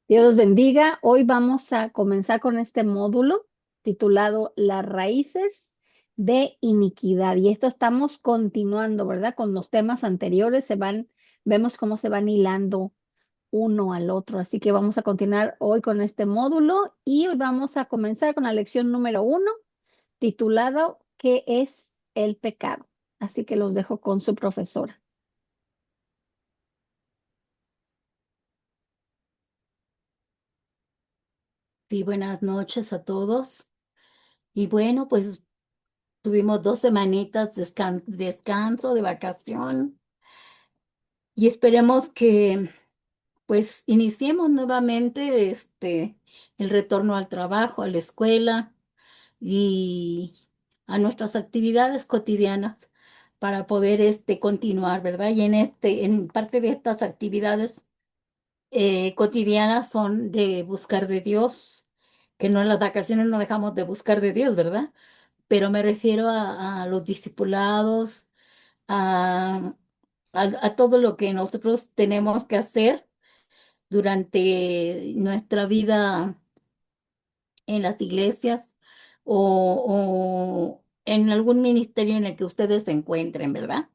Dios los bendiga. Hoy vamos a comenzar con este módulo titulado Las raíces de iniquidad. Y esto estamos continuando, ¿verdad? Con los temas anteriores vemos cómo se van hilando uno al otro. Así que vamos a continuar hoy con este módulo y hoy vamos a comenzar con la lección número 1, titulado ¿Qué es el pecado? Así que los dejo con su profesora. Sí, buenas noches a todos. Y bueno, pues tuvimos 2 semanitas de descanso, de vacación, y esperemos que pues iniciemos nuevamente el retorno al trabajo, a la escuela y a nuestras actividades cotidianas para poder continuar, ¿verdad? Y en parte de estas actividades cotidianas son de buscar de Dios, que no en las vacaciones no dejamos de buscar de Dios, ¿verdad? Pero me refiero a los discipulados, a, a todo lo que nosotros tenemos que hacer durante nuestra vida en las iglesias o en algún ministerio en el que ustedes se encuentren, ¿verdad?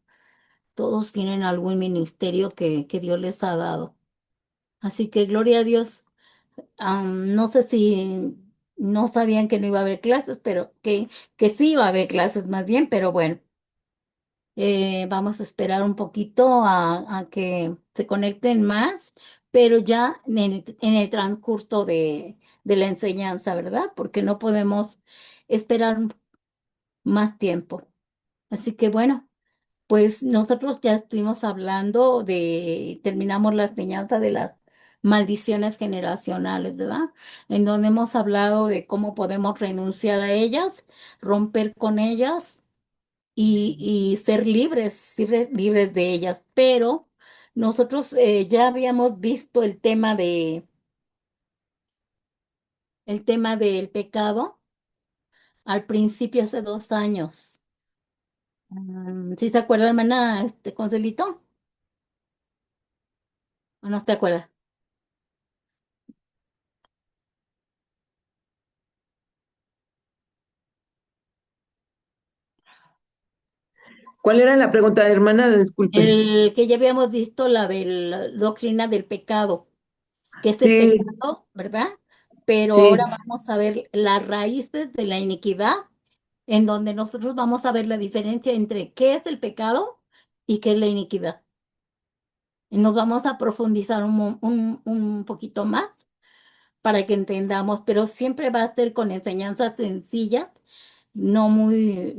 Todos tienen algún ministerio que Dios les ha dado. Así que gloria a Dios. No sé si no sabían que no iba a haber clases, pero que sí iba a haber clases más bien, pero bueno. Vamos a esperar un poquito a que se conecten más, pero ya en el transcurso de la enseñanza, ¿verdad? Porque no podemos esperar más tiempo. Así que bueno, pues nosotros ya estuvimos hablando terminamos la enseñanza de las maldiciones generacionales, ¿verdad? En donde hemos hablado de cómo podemos renunciar a ellas, romper con ellas y ser libres de ellas. Pero nosotros ya habíamos visto el tema del pecado al principio hace 2 años. ¿Sí se acuerda, hermana, Consuelito? ¿O no se acuerda? ¿Cuál era la pregunta, hermana? Disculpe. El que ya habíamos visto la de la doctrina del pecado, que es el Sí, pecado, ¿verdad? Pero ahora sí. vamos a ver las raíces de la iniquidad, en donde nosotros vamos a ver la diferencia entre qué es el pecado y qué es la iniquidad. Y nos vamos a profundizar un poquito más para que entendamos, pero siempre va a ser con enseñanzas sencillas, no muy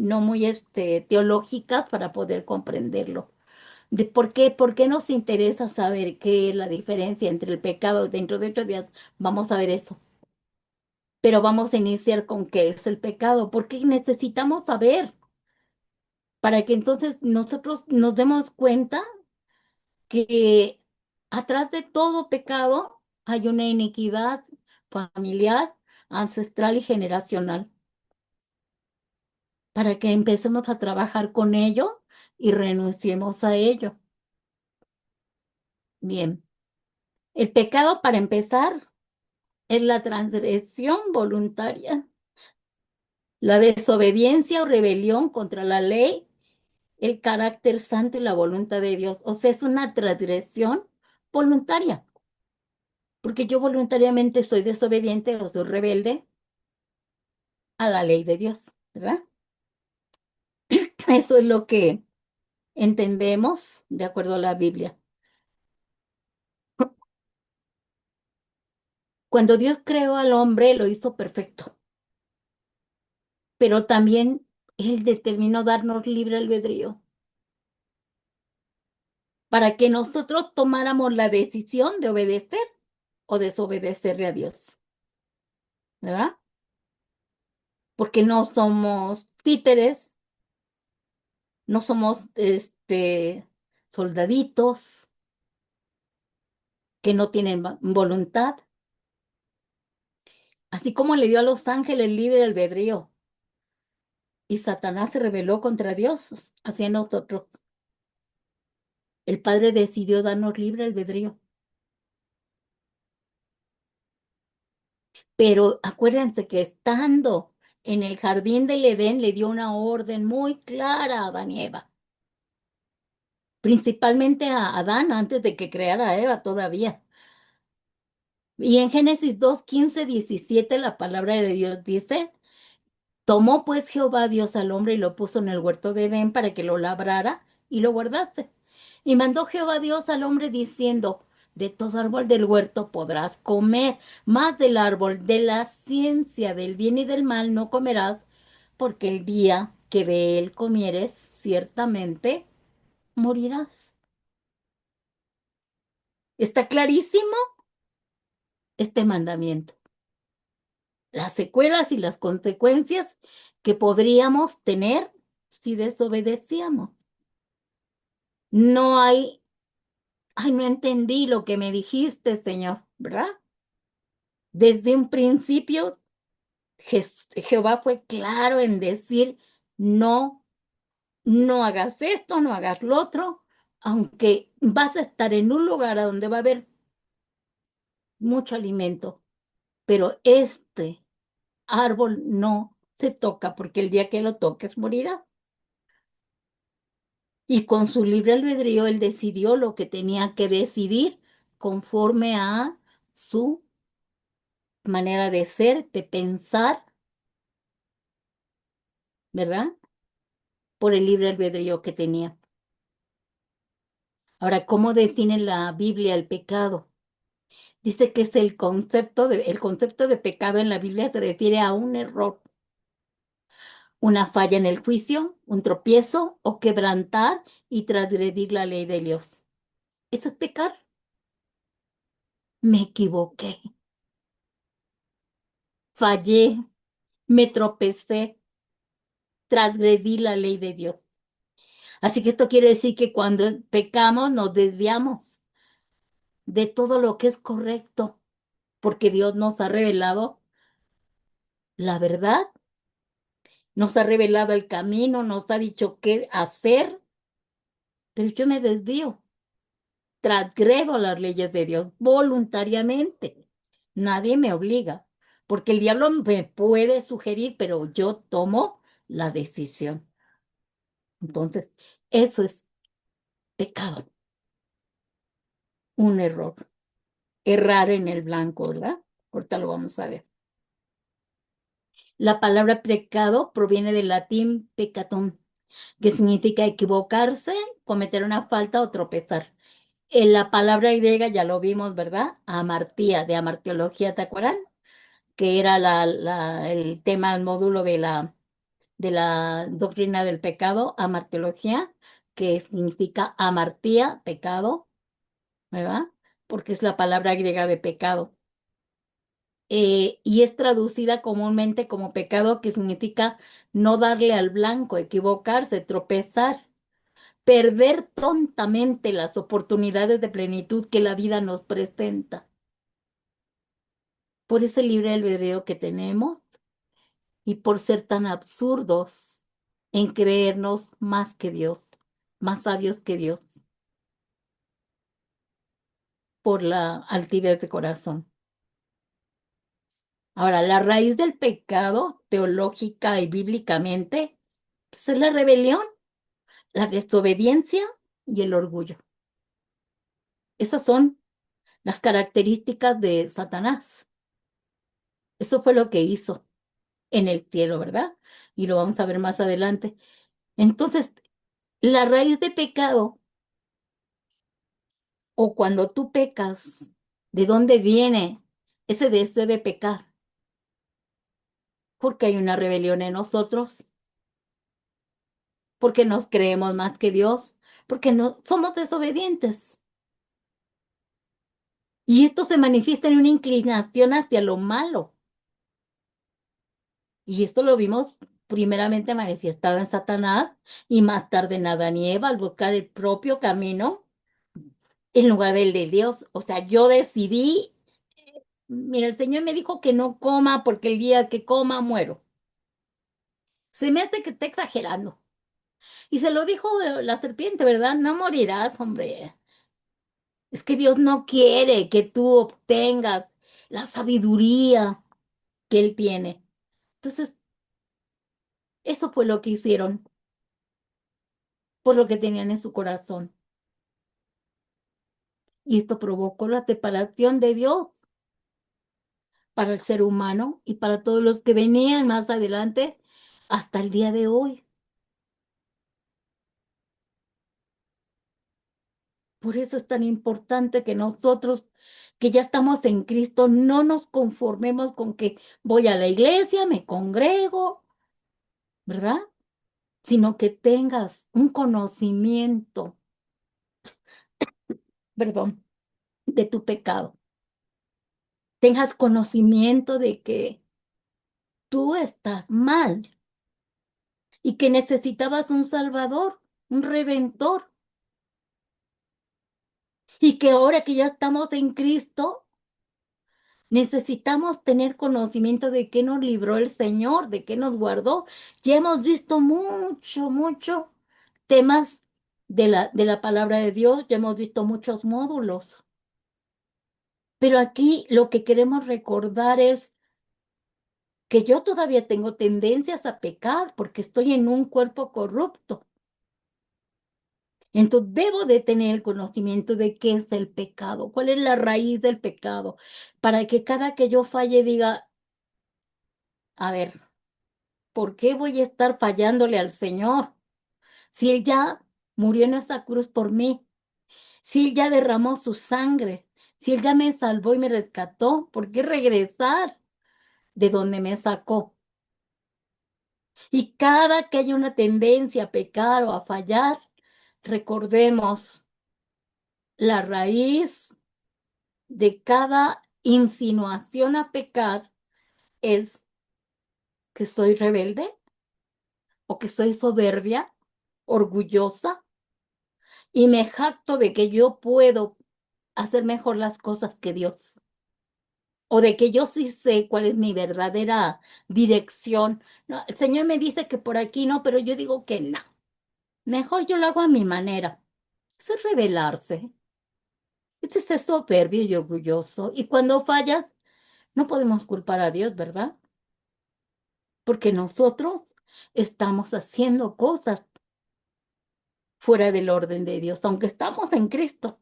teológicas para poder comprenderlo. ¿Por qué nos interesa saber qué es la diferencia entre el pecado? Dentro de 8 días vamos a ver eso. Pero vamos a iniciar con qué es el pecado, porque necesitamos saber para que entonces nosotros nos demos cuenta que atrás de todo pecado hay una iniquidad familiar, ancestral y generacional, para que empecemos a trabajar con ello y renunciemos a ello. Bien, el pecado para empezar es la transgresión voluntaria, la desobediencia o rebelión contra la ley, el carácter santo y la voluntad de Dios. O sea, es una transgresión voluntaria, porque yo voluntariamente soy desobediente o soy rebelde a la ley de Dios, ¿verdad? Eso es lo que entendemos de acuerdo a la Biblia. Cuando Dios creó al hombre, lo hizo perfecto, pero también Él determinó darnos libre albedrío para que nosotros tomáramos la decisión de obedecer o desobedecerle a Dios, ¿verdad? Porque no somos títeres, no somos soldaditos que no tienen voluntad, así como le dio a los ángeles libre albedrío y Satanás se rebeló contra Dios, hacia nosotros. El Padre decidió darnos libre albedrío. Pero acuérdense que estando en el jardín del Edén le dio una orden muy clara a Adán y Eva, principalmente a Adán antes de que creara a Eva todavía. Y en Génesis 2:15-17 la palabra de Dios dice, tomó pues Jehová Dios al hombre y lo puso en el huerto de Edén para que lo labrara y lo guardase. Y mandó Jehová Dios al hombre diciendo, de todo árbol del huerto podrás comer, mas del árbol de la ciencia del bien y del mal no comerás, porque el día que de él comieres, ciertamente morirás. ¿Está clarísimo este mandamiento? Las secuelas y las consecuencias que podríamos tener si desobedecíamos. No hay, ay, no entendí lo que me dijiste, Señor, ¿verdad? Desde un principio, Jehová fue claro en decir, no, no hagas esto, no hagas lo otro, aunque vas a estar en un lugar a donde va a haber mucho alimento, pero este árbol no se toca porque el día que lo toques morirá. Y con su libre albedrío él decidió lo que tenía que decidir conforme a su manera de ser, de pensar, ¿verdad? Por el libre albedrío que tenía. Ahora, ¿cómo define la Biblia el pecado? Dice que es el concepto de pecado en la Biblia se refiere a un error, una falla en el juicio, un tropiezo o quebrantar y transgredir la ley de Dios. Eso es pecar. Me equivoqué, fallé, me tropecé, transgredí la ley de Dios. Así que esto quiere decir que cuando pecamos nos desviamos de todo lo que es correcto, porque Dios nos ha revelado la verdad, nos ha revelado el camino, nos ha dicho qué hacer, pero yo me desvío, transgredo las leyes de Dios voluntariamente. Nadie me obliga, porque el diablo me puede sugerir, pero yo tomo la decisión. Entonces, eso es pecado, un error, errar en el blanco, ¿verdad? Ahorita lo vamos a ver. La palabra pecado proviene del latín peccatum, que significa equivocarse, cometer una falta o tropezar. En la palabra griega ya lo vimos, ¿verdad? Amartía, de amartiología, ¿te acuerdan? Que era el tema, el módulo de la doctrina del pecado, amartiología, que significa amartía, pecado, ¿verdad? Porque es la palabra griega de pecado. Y es traducida comúnmente como pecado, que significa no darle al blanco, equivocarse, tropezar, perder tontamente las oportunidades de plenitud que la vida nos presenta. Por ese libre albedrío que tenemos y por ser tan absurdos en creernos más que Dios, más sabios que Dios, por la altivez de corazón. Ahora, la raíz del pecado, teológica y bíblicamente, pues es la rebelión, la desobediencia y el orgullo. Esas son las características de Satanás. Eso fue lo que hizo en el cielo, ¿verdad? Y lo vamos a ver más adelante. Entonces, la raíz de pecado, o cuando tú pecas, ¿de dónde viene ese deseo de pecar? Porque hay una rebelión en nosotros, porque nos creemos más que Dios, porque no somos desobedientes. Y esto se manifiesta en una inclinación hacia lo malo. Y esto lo vimos primeramente manifestado en Satanás y más tarde en Adán y Eva al buscar el propio camino en lugar del de Dios. O sea, yo decidí, mira, el Señor me dijo que no coma porque el día que coma muero. Se me hace que está exagerando. Y se lo dijo la serpiente, ¿verdad? No morirás, hombre. Es que Dios no quiere que tú obtengas la sabiduría. que Él tiene. Entonces, eso fue lo que hicieron, por lo que tenían en su corazón. Y esto provocó la separación de Dios para el ser humano y para todos los que venían más adelante hasta el día de hoy. Por eso es tan importante que nosotros, que ya estamos en Cristo, no nos conformemos con que voy a la iglesia, me congrego, ¿verdad? Sino que tengas un conocimiento, perdón, de tu pecado. Tengas conocimiento de que tú estás mal y que necesitabas un Salvador, un Redentor, y que ahora que ya estamos en Cristo, necesitamos tener conocimiento de qué nos libró el Señor, de qué nos guardó. Ya hemos visto mucho temas de la palabra de Dios, ya hemos visto muchos módulos. Pero aquí lo que queremos recordar es que yo todavía tengo tendencias a pecar porque estoy en un cuerpo corrupto. Entonces debo de tener el conocimiento de qué es el pecado, cuál es la raíz del pecado, para que cada que yo falle diga, a ver, ¿por qué voy a estar fallándole al Señor? Si Él ya murió en esa cruz por mí, si Él ya derramó su sangre, si Él ya me salvó y me rescató, ¿por qué regresar de donde me sacó? Y cada que haya una tendencia a pecar o a fallar, recordemos la raíz de cada insinuación a pecar es que soy rebelde o que soy soberbia, orgullosa y me jacto de que yo puedo hacer mejor las cosas que Dios. O de que yo sí sé cuál es mi verdadera dirección. No, el Señor me dice que por aquí no, pero yo digo que no. Mejor yo lo hago a mi manera. Eso es rebelarse. Este es ser soberbio y orgulloso. Y cuando fallas, no podemos culpar a Dios, ¿verdad? Porque nosotros estamos haciendo cosas fuera del orden de Dios, aunque estamos en Cristo.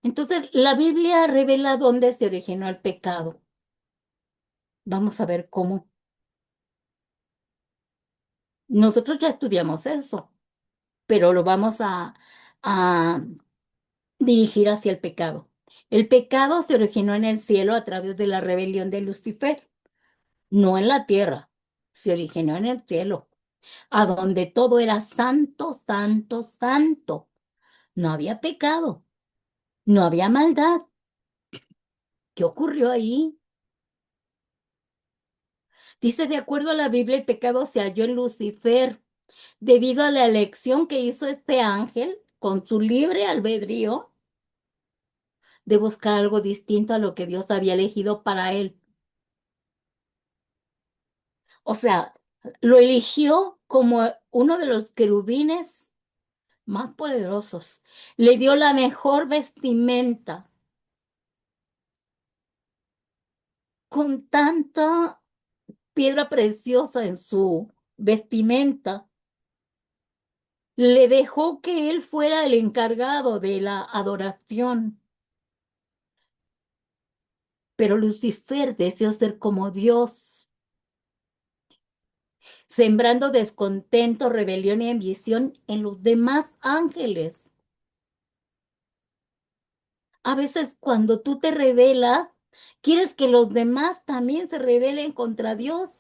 Entonces, la Biblia revela dónde se originó el pecado. Vamos a ver cómo. Nosotros ya estudiamos eso, pero lo vamos a dirigir hacia el pecado. El pecado se originó en el cielo a través de la rebelión de Lucifer, no en la tierra, se originó en el cielo, a donde todo era santo, santo, santo. No había pecado, no había maldad. ¿Qué ocurrió ahí? Dice, de acuerdo a la Biblia, el pecado se halló en Lucifer debido a la elección que hizo este ángel con su libre albedrío de buscar algo distinto a lo que Dios había elegido para él. O sea, lo eligió como uno de los querubines más poderosos. Le dio la mejor vestimenta con tanta piedra preciosa en su vestimenta. Le dejó que él fuera el encargado de la adoración. Pero Lucifer deseó ser como Dios, sembrando descontento, rebelión y ambición en los demás ángeles. A veces cuando tú te rebelas, quieres que los demás también se rebelen contra Dios.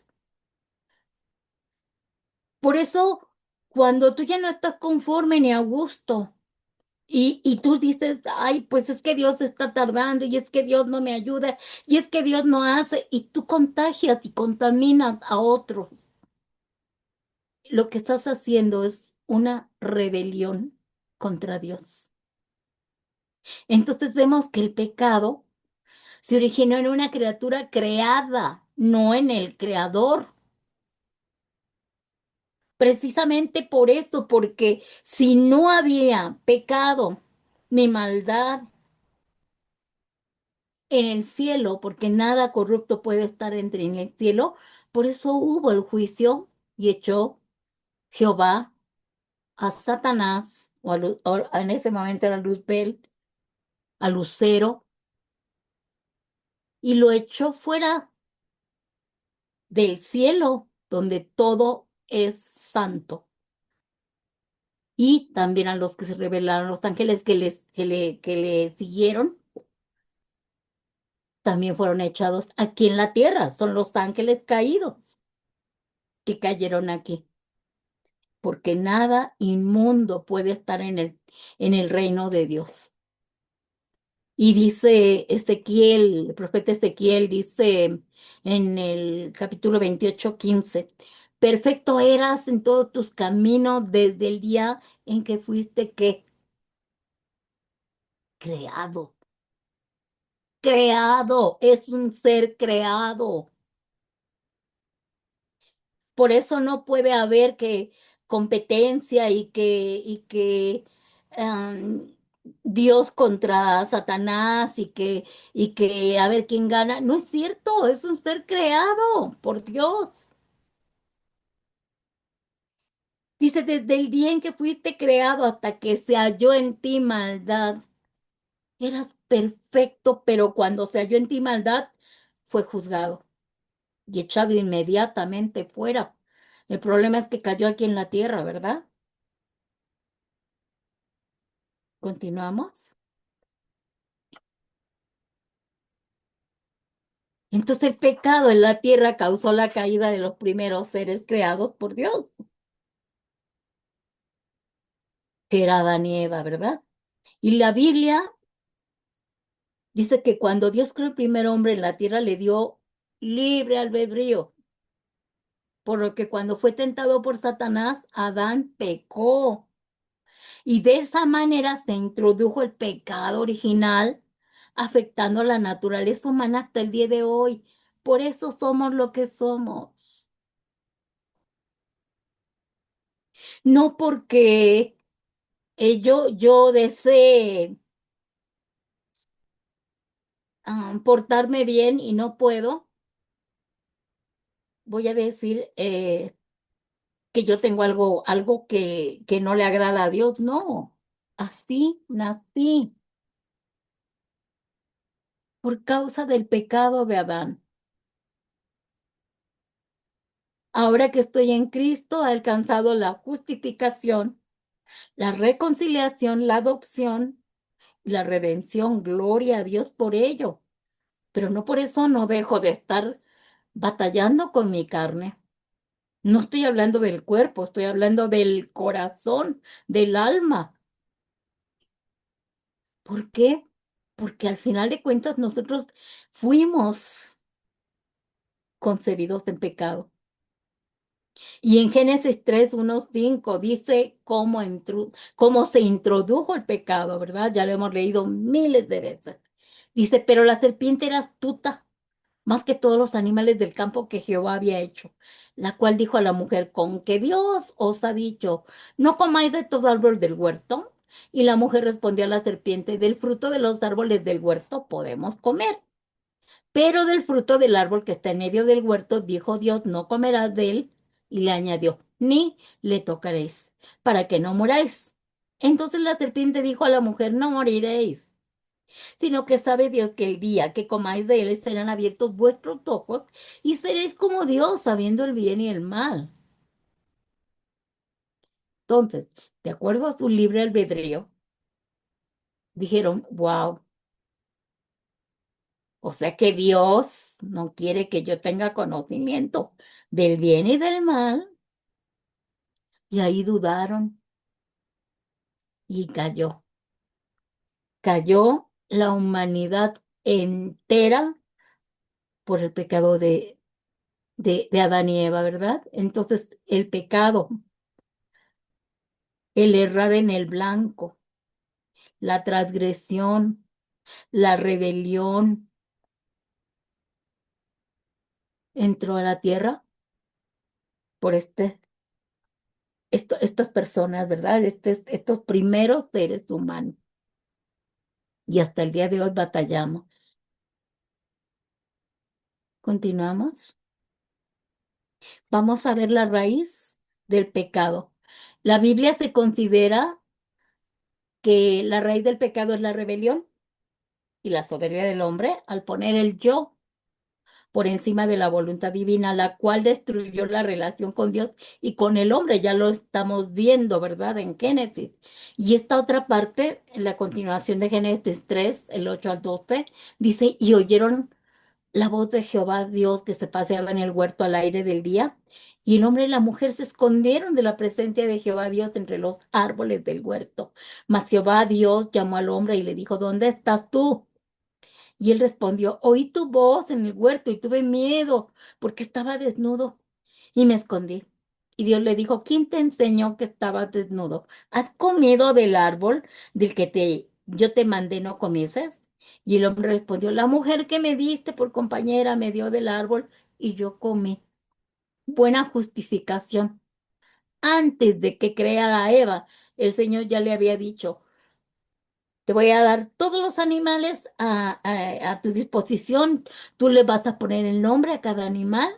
Por eso, cuando tú ya no estás conforme ni a gusto y tú dices, ay, pues es que Dios está tardando y es que Dios no me ayuda y es que Dios no hace, y tú contagias y contaminas a otros. Lo que estás haciendo es una rebelión contra Dios. Entonces vemos que el pecado se originó en una criatura creada, no en el creador. Precisamente por eso, porque si no había pecado ni maldad en el cielo, porque nada corrupto puede estar entre en el cielo. Por eso hubo el juicio y echó Jehová a Satanás, o en ese momento era Luzbel, a Lucero, y lo echó fuera del cielo, donde todo es santo. Y también a los que se rebelaron, los ángeles que le siguieron, también fueron echados aquí en la tierra. Son los ángeles caídos que cayeron aquí, porque nada inmundo puede estar en el reino de Dios. Y dice Ezequiel, el profeta Ezequiel dice en el capítulo 28:15: perfecto eras en todos tus caminos desde el día en que fuiste, ¿qué? Creado. Creado, es un ser creado. Por eso no puede haber que competencia y que em, Dios contra Satanás y que a ver quién gana. No es cierto, es un ser creado por Dios. Dice, desde el día en que fuiste creado hasta que se halló en ti maldad, eras perfecto, pero cuando se halló en ti maldad, fue juzgado y echado inmediatamente fuera. El problema es que cayó aquí en la tierra, ¿verdad? Continuamos. Entonces el pecado en la tierra causó la caída de los primeros seres creados por Dios, que era Adán y Eva, ¿verdad? Y la Biblia dice que cuando Dios creó el primer hombre en la tierra le dio libre albedrío, por lo que cuando fue tentado por Satanás, Adán pecó. Y de esa manera se introdujo el pecado original, afectando la naturaleza humana hasta el día de hoy. Por eso somos lo que somos. No porque yo desee portarme bien y no puedo, voy a decir que yo tengo algo que no le agrada a Dios. No, así nací por causa del pecado de Adán. Ahora que estoy en Cristo, he alcanzado la justificación, la reconciliación, la adopción y la redención. Gloria a Dios por ello. Pero no por eso no dejo de estar batallando con mi carne. No estoy hablando del cuerpo, estoy hablando del corazón, del alma. ¿Por qué? Porque al final de cuentas nosotros fuimos concebidos en pecado. Y en Génesis 3:1-5 dice cómo se introdujo el pecado, ¿verdad? Ya lo hemos leído miles de veces. Dice, pero la serpiente era astuta más que todos los animales del campo que Jehová había hecho, la cual dijo a la mujer: con que Dios os ha dicho, no comáis de todo árbol del huerto. Y la mujer respondió a la serpiente: del fruto de los árboles del huerto podemos comer, pero del fruto del árbol que está en medio del huerto, dijo Dios, no comerás de él. Y le añadió: ni le tocaréis, para que no muráis. Entonces la serpiente dijo a la mujer: no moriréis, sino que sabe Dios que el día que comáis de él serán abiertos vuestros ojos y seréis como Dios, sabiendo el bien y el mal. Entonces, de acuerdo a su libre albedrío, dijeron, wow, o sea que Dios no quiere que yo tenga conocimiento del bien y del mal. Y ahí dudaron y cayó la humanidad entera por el pecado de Adán y Eva, ¿verdad? Entonces, el pecado, el errar en el blanco, la transgresión, la rebelión, entró a la tierra por estas personas, ¿verdad? Estos primeros seres humanos. Y hasta el día de hoy batallamos. Continuamos. Vamos a ver la raíz del pecado. La Biblia se considera que la raíz del pecado es la rebelión y la soberbia del hombre al poner el yo por encima de la voluntad divina, la cual destruyó la relación con Dios y con el hombre. Ya lo estamos viendo, ¿verdad? En Génesis. Y esta otra parte, en la continuación de Génesis 3, el 8 al 12, dice, y oyeron la voz de Jehová Dios que se paseaba en el huerto al aire del día, y el hombre y la mujer se escondieron de la presencia de Jehová Dios entre los árboles del huerto. Mas Jehová Dios llamó al hombre y le dijo, ¿dónde estás tú? Y él respondió, oí tu voz en el huerto y tuve miedo porque estaba desnudo y me escondí. Y Dios le dijo, ¿quién te enseñó que estabas desnudo? ¿Has comido del árbol del que yo te mandé no comieses? Y el hombre respondió, la mujer que me diste por compañera me dio del árbol y yo comí. Buena justificación. Antes de que creara a Eva, el Señor ya le había dicho, te voy a dar todos los animales a tu disposición. Tú le vas a poner el nombre a cada animal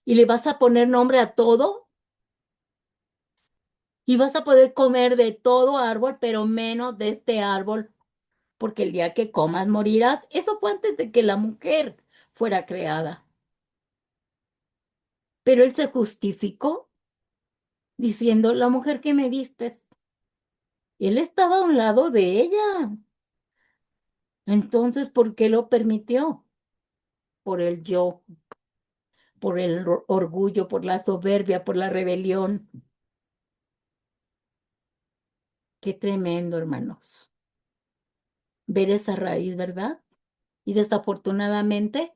y le vas a poner nombre a todo y vas a poder comer de todo árbol, pero menos de este árbol, porque el día que comas morirás. Eso fue antes de que la mujer fuera creada. Pero él se justificó diciendo, la mujer que me diste, él estaba a un lado de ella. Entonces, ¿por qué lo permitió? Por el yo, por el orgullo, por la soberbia, por la rebelión. Qué tremendo, hermanos. Ver esa raíz, ¿verdad? Y desafortunadamente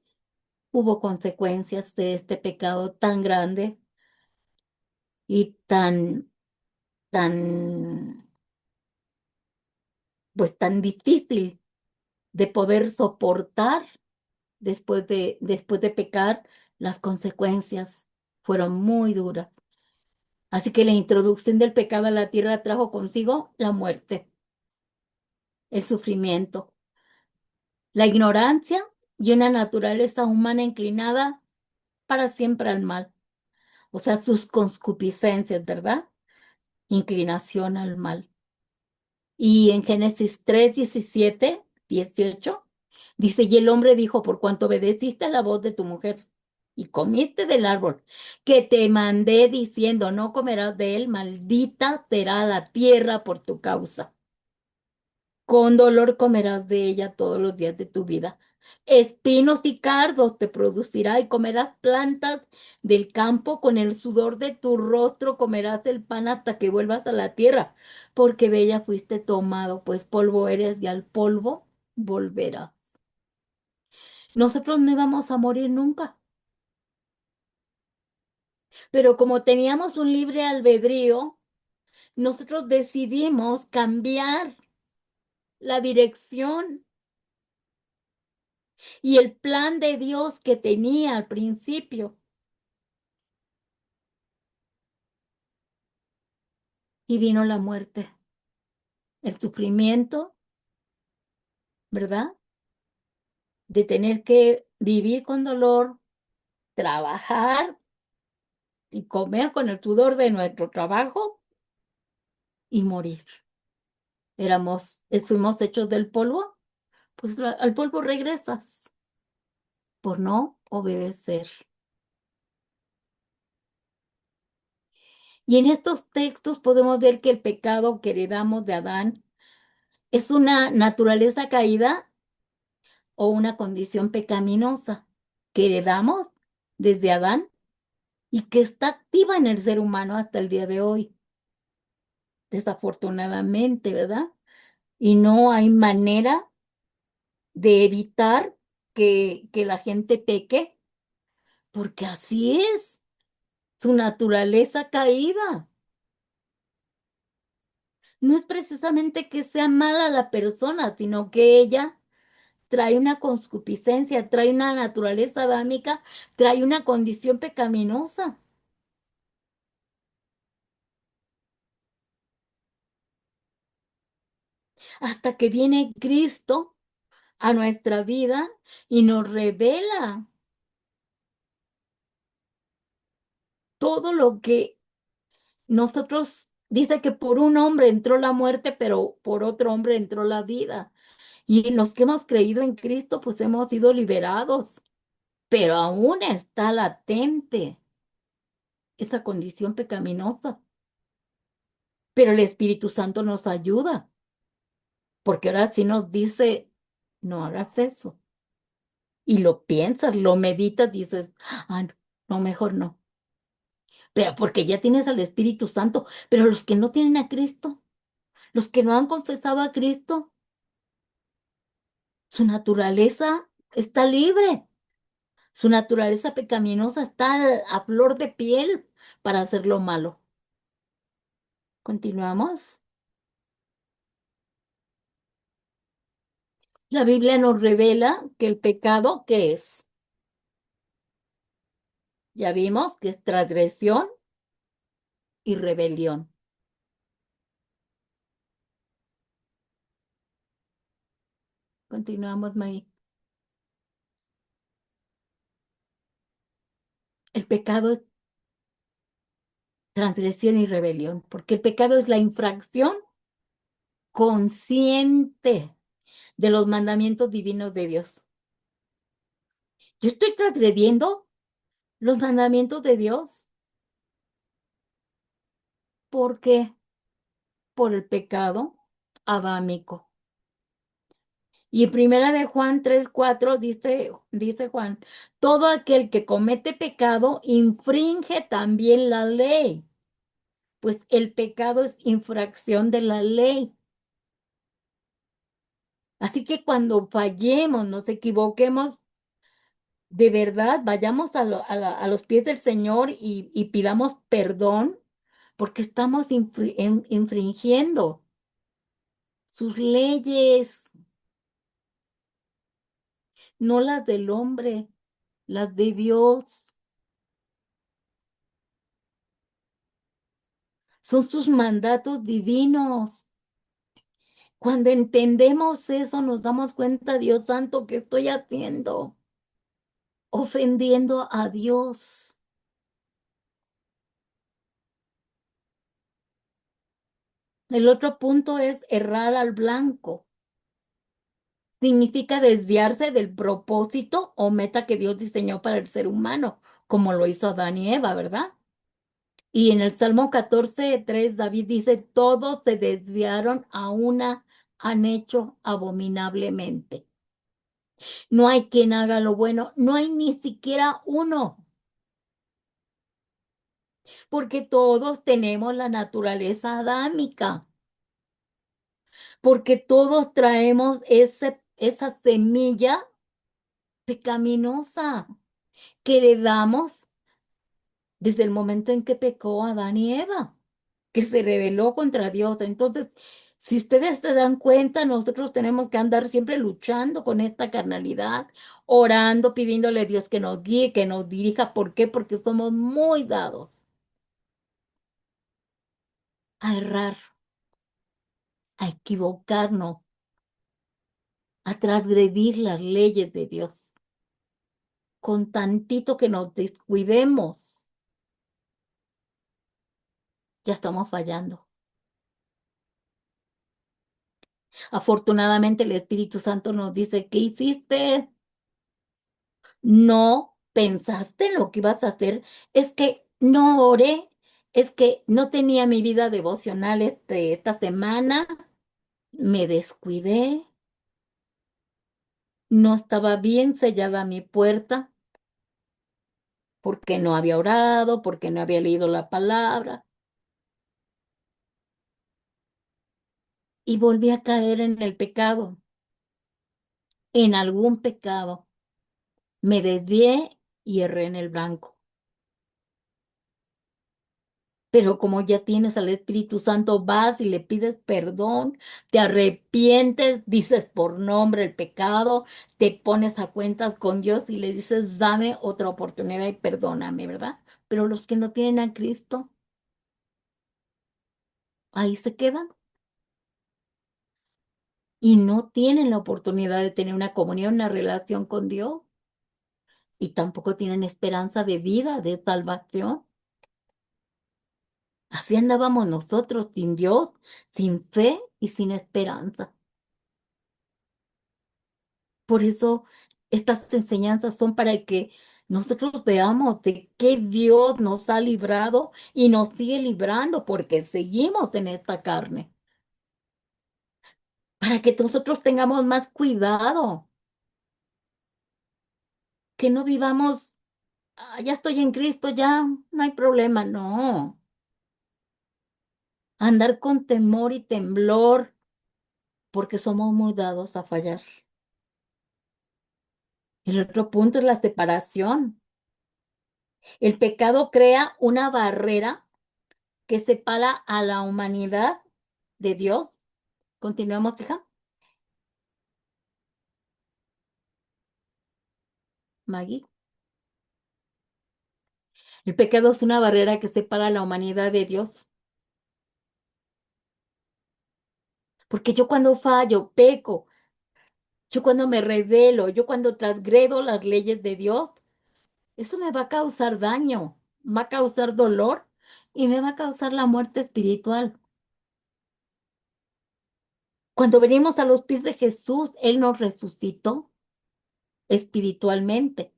hubo consecuencias de este pecado tan grande y tan, pues tan difícil de poder soportar después de pecar. Las consecuencias fueron muy duras. Así que la introducción del pecado a la tierra trajo consigo la muerte, el sufrimiento, la ignorancia y una naturaleza humana inclinada para siempre al mal. O sea, sus concupiscencias, ¿verdad? Inclinación al mal. Y en Génesis 3, 17, 18, dice, y el hombre dijo, por cuanto obedeciste a la voz de tu mujer y comiste del árbol que te mandé diciendo, no comerás de él, maldita será la tierra por tu causa. Con dolor comerás de ella todos los días de tu vida. Espinos y cardos te producirá y comerás plantas del campo. Con el sudor de tu rostro comerás el pan hasta que vuelvas a la tierra, porque de ella fuiste tomado, pues polvo eres y al polvo volverás. Nosotros no íbamos a morir nunca, pero como teníamos un libre albedrío, nosotros decidimos cambiar la dirección y el plan de Dios que tenía al principio. Y vino la muerte, el sufrimiento, ¿verdad? De tener que vivir con dolor, trabajar y comer con el sudor de nuestro trabajo y morir. Fuimos hechos del polvo, pues al polvo regresas por no obedecer. Y en estos textos podemos ver que el pecado que heredamos de Adán es una naturaleza caída o una condición pecaminosa que heredamos desde Adán y que está activa en el ser humano hasta el día de hoy, desafortunadamente, ¿verdad? Y no hay manera de evitar que la gente peque, porque así es su naturaleza caída. No es precisamente que sea mala la persona, sino que ella trae una concupiscencia, trae una naturaleza adámica, trae una condición pecaminosa. Hasta que viene Cristo a nuestra vida y nos revela todo lo que nosotros, dice que por un hombre entró la muerte, pero por otro hombre entró la vida. Y en los que hemos creído en Cristo, pues hemos sido liberados, pero aún está latente esa condición pecaminosa. Pero el Espíritu Santo nos ayuda, porque ahora sí nos dice, no hagas eso. Y lo piensas, lo meditas, dices, ah, no, no, mejor no. Pero porque ya tienes al Espíritu Santo, pero los que no tienen a Cristo, los que no han confesado a Cristo, su naturaleza está libre, su naturaleza pecaminosa está a flor de piel para hacer lo malo. Continuamos. La Biblia nos revela que el pecado, ¿qué es? Ya vimos que es transgresión y rebelión. Continuamos, May. El pecado es transgresión y rebelión, porque el pecado es la infracción consciente de los mandamientos divinos de Dios. Yo estoy transgrediendo los mandamientos de Dios. ¿Por qué? Por el pecado adámico. Y en primera de Juan 3:4 dice Juan, todo aquel que comete pecado infringe también la ley, pues el pecado es infracción de la ley. Así que cuando fallemos, nos equivoquemos, de verdad, vayamos a los pies del Señor y pidamos perdón, porque estamos infringiendo sus leyes, no las del hombre, las de Dios. Son sus mandatos divinos. Cuando entendemos eso, nos damos cuenta, Dios santo, ¿qué estoy haciendo? Ofendiendo a Dios. El otro punto es errar al blanco. Significa desviarse del propósito o meta que Dios diseñó para el ser humano, como lo hizo Adán y Eva, ¿verdad? Y en el Salmo 14:3, David dice, todos se desviaron a una, han hecho abominablemente. No hay quien haga lo bueno, no hay ni siquiera uno, porque todos tenemos la naturaleza adámica, porque todos traemos esa semilla pecaminosa que heredamos desde el momento en que pecó Adán y Eva, que se rebeló contra Dios. Entonces, si ustedes se dan cuenta, nosotros tenemos que andar siempre luchando con esta carnalidad, orando, pidiéndole a Dios que nos guíe, que nos dirija. ¿Por qué? Porque somos muy dados a errar, a equivocarnos, a transgredir las leyes de Dios. Con tantito que nos descuidemos, ya estamos fallando. Afortunadamente el Espíritu Santo nos dice, ¿qué hiciste? No pensaste en lo que ibas a hacer. Es que no oré, es que no tenía mi vida devocional esta semana, me descuidé, no estaba bien sellada mi puerta porque no había orado, porque no había leído la palabra y volví a caer en el pecado, en algún pecado. Me desvié y erré en el blanco. Pero como ya tienes al Espíritu Santo, vas y le pides perdón, te arrepientes, dices por nombre el pecado, te pones a cuentas con Dios y le dices, dame otra oportunidad y perdóname, ¿verdad? Pero los que no tienen a Cristo, ahí se quedan. y no tienen la oportunidad de tener una comunión, una relación con Dios, y tampoco tienen esperanza de vida, de salvación. Así andábamos nosotros, sin Dios, sin fe y sin esperanza. Por eso estas enseñanzas son para que nosotros veamos de qué Dios nos ha librado y nos sigue librando porque seguimos en esta carne. Para que nosotros tengamos más cuidado, que no vivamos, "Ah, ya estoy en Cristo, ya no hay problema". No, andar con temor y temblor porque somos muy dados a fallar. El otro punto es la separación. El pecado crea una barrera que separa a la humanidad de Dios. Continuemos, hija. Maggie. El pecado es una barrera que separa a la humanidad de Dios. Porque yo cuando fallo, peco, yo cuando me rebelo, yo cuando transgredo las leyes de Dios, eso me va a causar daño, va a causar dolor y me va a causar la muerte espiritual. Cuando venimos a los pies de Jesús, Él nos resucitó espiritualmente.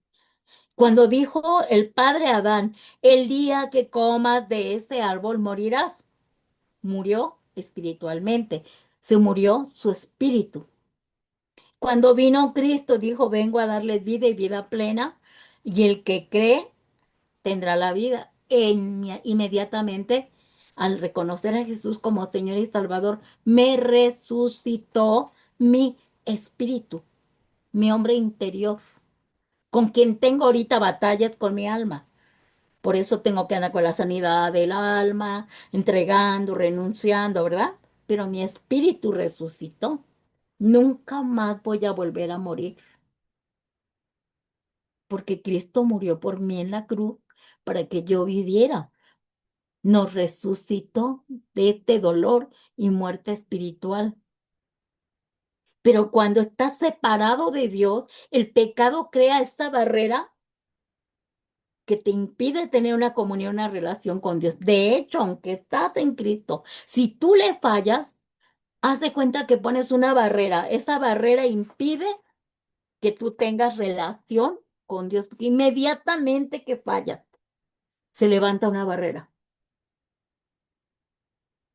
Cuando dijo el padre Adán, el día que comas de ese árbol morirás, murió espiritualmente, se murió su espíritu. Cuando vino Cristo, dijo, vengo a darles vida y vida plena, y el que cree tendrá la vida. Inmediatamente, al reconocer a Jesús como Señor y Salvador, me resucitó mi espíritu, mi hombre interior, con quien tengo ahorita batallas con mi alma. Por eso tengo que andar con la sanidad del alma, entregando, renunciando, ¿verdad? Pero mi espíritu resucitó. Nunca más voy a volver a morir, porque Cristo murió por mí en la cruz para que yo viviera. Nos resucitó de este dolor y muerte espiritual. Pero cuando estás separado de Dios, el pecado crea esta barrera que te impide tener una comunión, una relación con Dios. De hecho, aunque estás en Cristo, si tú le fallas, haz de cuenta que pones una barrera. Esa barrera impide que tú tengas relación con Dios. Inmediatamente que fallas, se levanta una barrera.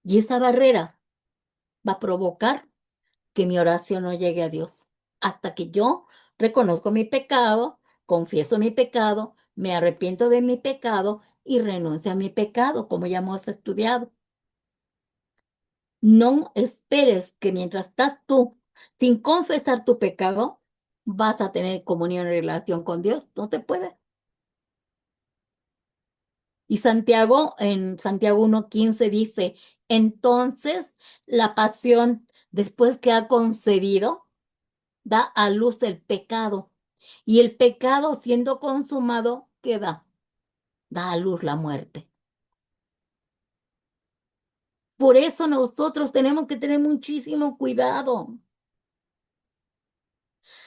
Y esa barrera va a provocar que mi oración no llegue a Dios. Hasta que yo reconozco mi pecado, confieso mi pecado, me arrepiento de mi pecado y renuncio a mi pecado, como ya hemos estudiado. No esperes que mientras estás tú sin confesar tu pecado, vas a tener comunión y relación con Dios. No te puede. Y Santiago, en Santiago 1:15 dice, entonces la pasión, después que ha concebido, da a luz el pecado. Y el pecado siendo consumado, ¿qué da? Da a luz la muerte. Por eso nosotros tenemos que tener muchísimo cuidado.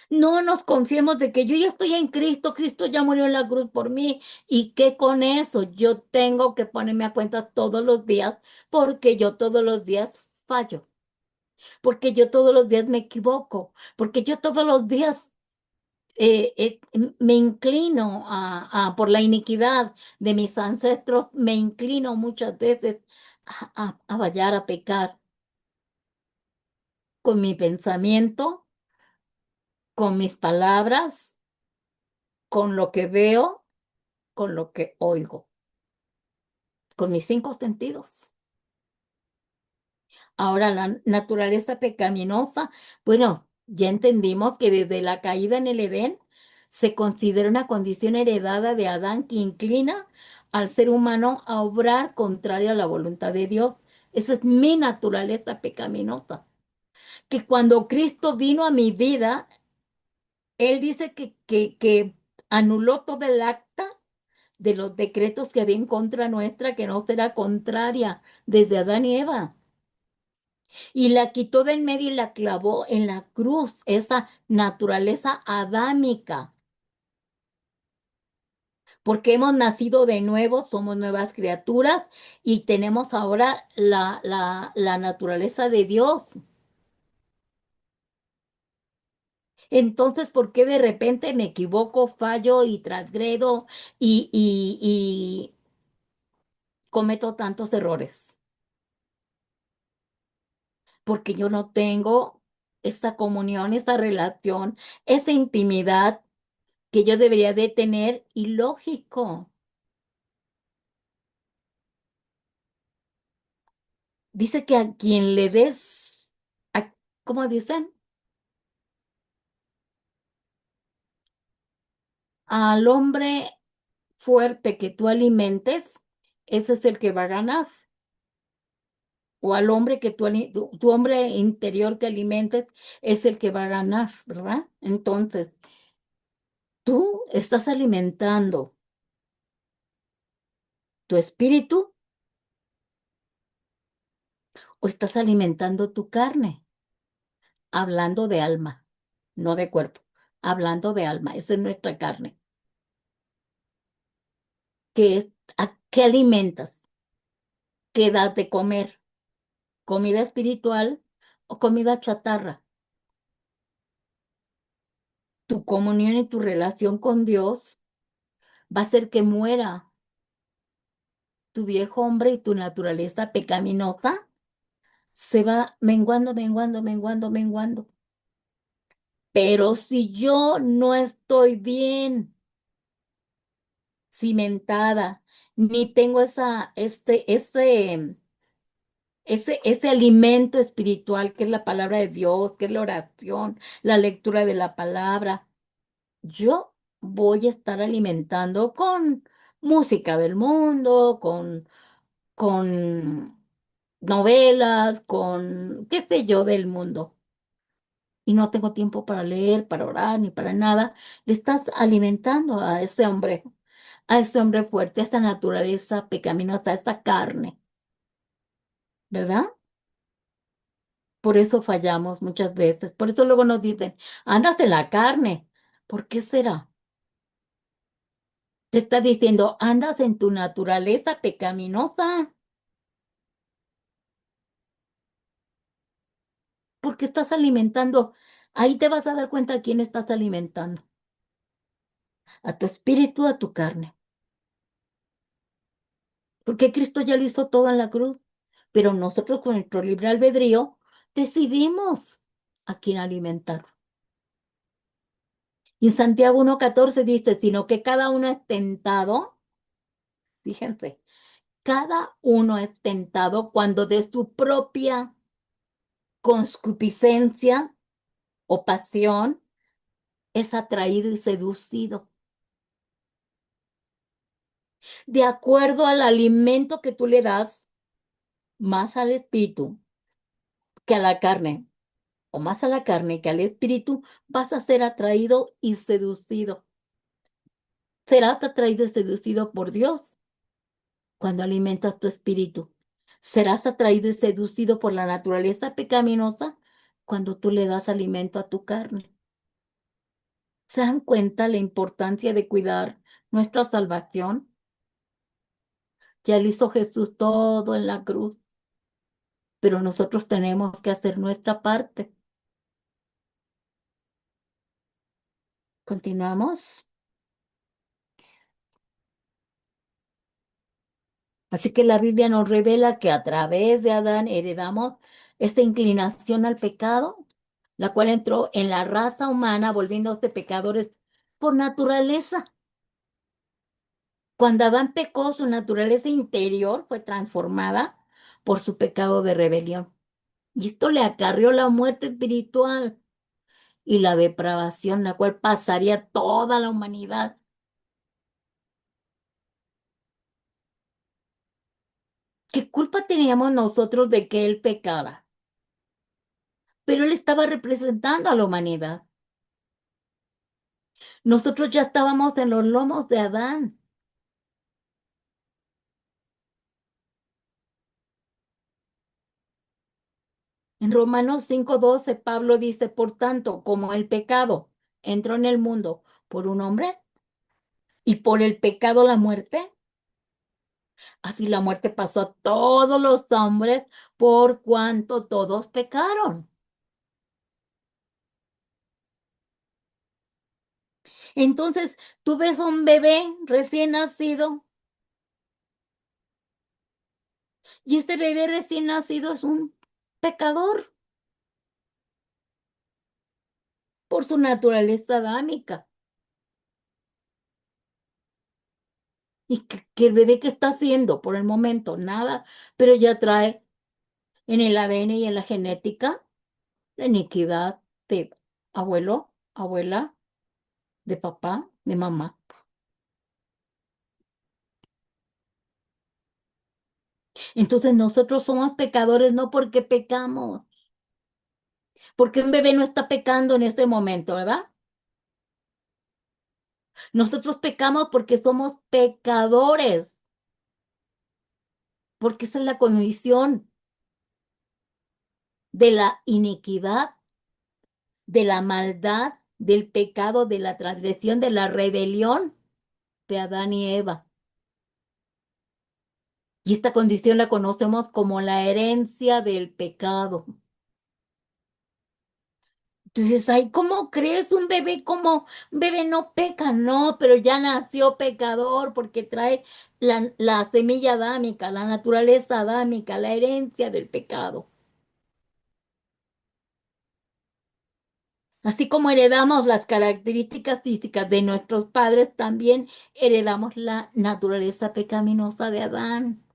No nos confiemos de que yo ya estoy en Cristo, Cristo ya murió en la cruz por mí y que con eso yo tengo que ponerme a cuenta todos los días porque yo todos los días fallo, porque yo todos los días me equivoco, porque yo todos los días me inclino por la iniquidad de mis ancestros, me inclino muchas veces a fallar, a pecar con mi pensamiento, con mis palabras, con lo que veo, con lo que oigo, con mis cinco sentidos. Ahora, la naturaleza pecaminosa, bueno, ya entendimos que desde la caída en el Edén se considera una condición heredada de Adán que inclina al ser humano a obrar contrario a la voluntad de Dios. Esa es mi naturaleza pecaminosa. Que cuando Cristo vino a mi vida, Él dice que anuló todo el acta de los decretos que había en contra nuestra, que no será contraria desde Adán y Eva. y la quitó del medio y la clavó en la cruz, esa naturaleza adámica, porque hemos nacido de nuevo, somos nuevas criaturas y tenemos ahora la naturaleza de Dios. Entonces, ¿por qué de repente me equivoco, fallo y transgredo y cometo tantos errores? Porque yo no tengo esta comunión, esta relación, esa intimidad que yo debería de tener y lógico. Dice que a quien le des, ¿cómo dicen? Al hombre fuerte que tú alimentes, ese es el que va a ganar. O al hombre que tu hombre interior que alimentes es el que va a ganar, ¿verdad? Entonces, tú estás alimentando tu espíritu o estás alimentando tu carne, hablando de alma, no de cuerpo, hablando de alma, esa es nuestra carne. ¿Qué es, a qué alimentas? ¿Qué das de comer? ¿Comida espiritual o comida chatarra? Tu comunión y tu relación con Dios va a hacer que muera tu viejo hombre y tu naturaleza pecaminosa se va menguando, menguando, menguando, menguando. Pero si yo no estoy bien cimentada, ni tengo ese alimento espiritual que es la palabra de Dios, que es la oración, la lectura de la palabra, yo voy a estar alimentando con música del mundo, con novelas, con qué sé yo del mundo. Y no tengo tiempo para leer, para orar, ni para nada. Le estás alimentando a ese hombre fuerte, a esta naturaleza pecaminosa, a esta carne, ¿verdad? Por eso fallamos muchas veces. Por eso luego nos dicen, andas en la carne. ¿Por qué será? Te está diciendo, andas en tu naturaleza pecaminosa. Porque estás alimentando. Ahí te vas a dar cuenta a quién estás alimentando. A tu espíritu, a tu carne. Porque Cristo ya lo hizo todo en la cruz. Pero nosotros con nuestro libre albedrío decidimos a quién alimentar. Y en Santiago 1:14 dice, sino que cada uno es tentado, fíjense, cada uno es tentado cuando de su propia concupiscencia o pasión es atraído y seducido, de acuerdo al alimento que tú le das, más al espíritu que a la carne, o más a la carne que al espíritu, vas a ser atraído y seducido. Serás atraído y seducido por Dios cuando alimentas tu espíritu. Serás atraído y seducido por la naturaleza pecaminosa cuando tú le das alimento a tu carne. ¿Se dan cuenta la importancia de cuidar nuestra salvación? Ya lo hizo Jesús todo en la cruz, pero nosotros tenemos que hacer nuestra parte. Continuamos. Así que la Biblia nos revela que a través de Adán heredamos esta inclinación al pecado, la cual entró en la raza humana, volviéndose pecadores por naturaleza. Cuando Adán pecó, su naturaleza interior fue transformada por su pecado de rebelión. Y esto le acarrió la muerte espiritual y la depravación, la cual pasaría toda la humanidad. ¿Qué culpa teníamos nosotros de que él pecara? Pero él estaba representando a la humanidad. Nosotros ya estábamos en los lomos de Adán. En Romanos 5:12, Pablo dice, por tanto, como el pecado entró en el mundo por un hombre y por el pecado la muerte, así la muerte pasó a todos los hombres por cuanto todos pecaron. Entonces, tú ves un bebé recién nacido y ese bebé recién nacido es un pecador por su naturaleza adámica. Y que el bebé que está haciendo por el momento nada, pero ya trae en el ADN y en la genética la iniquidad de abuelo, abuela, de papá, de mamá. Entonces nosotros somos pecadores no porque pecamos, porque un bebé no está pecando en este momento, ¿verdad? Nosotros pecamos porque somos pecadores, porque esa es la condición de la iniquidad, de la maldad, del pecado, de la transgresión, de la rebelión de Adán y Eva. Y esta condición la conocemos como la herencia del pecado. Entonces, ay, ¿cómo crees un bebé no peca? No, pero ya nació pecador porque trae la semilla adámica, la naturaleza adámica, la herencia del pecado. Así como heredamos las características físicas de nuestros padres, también heredamos la naturaleza pecaminosa de Adán.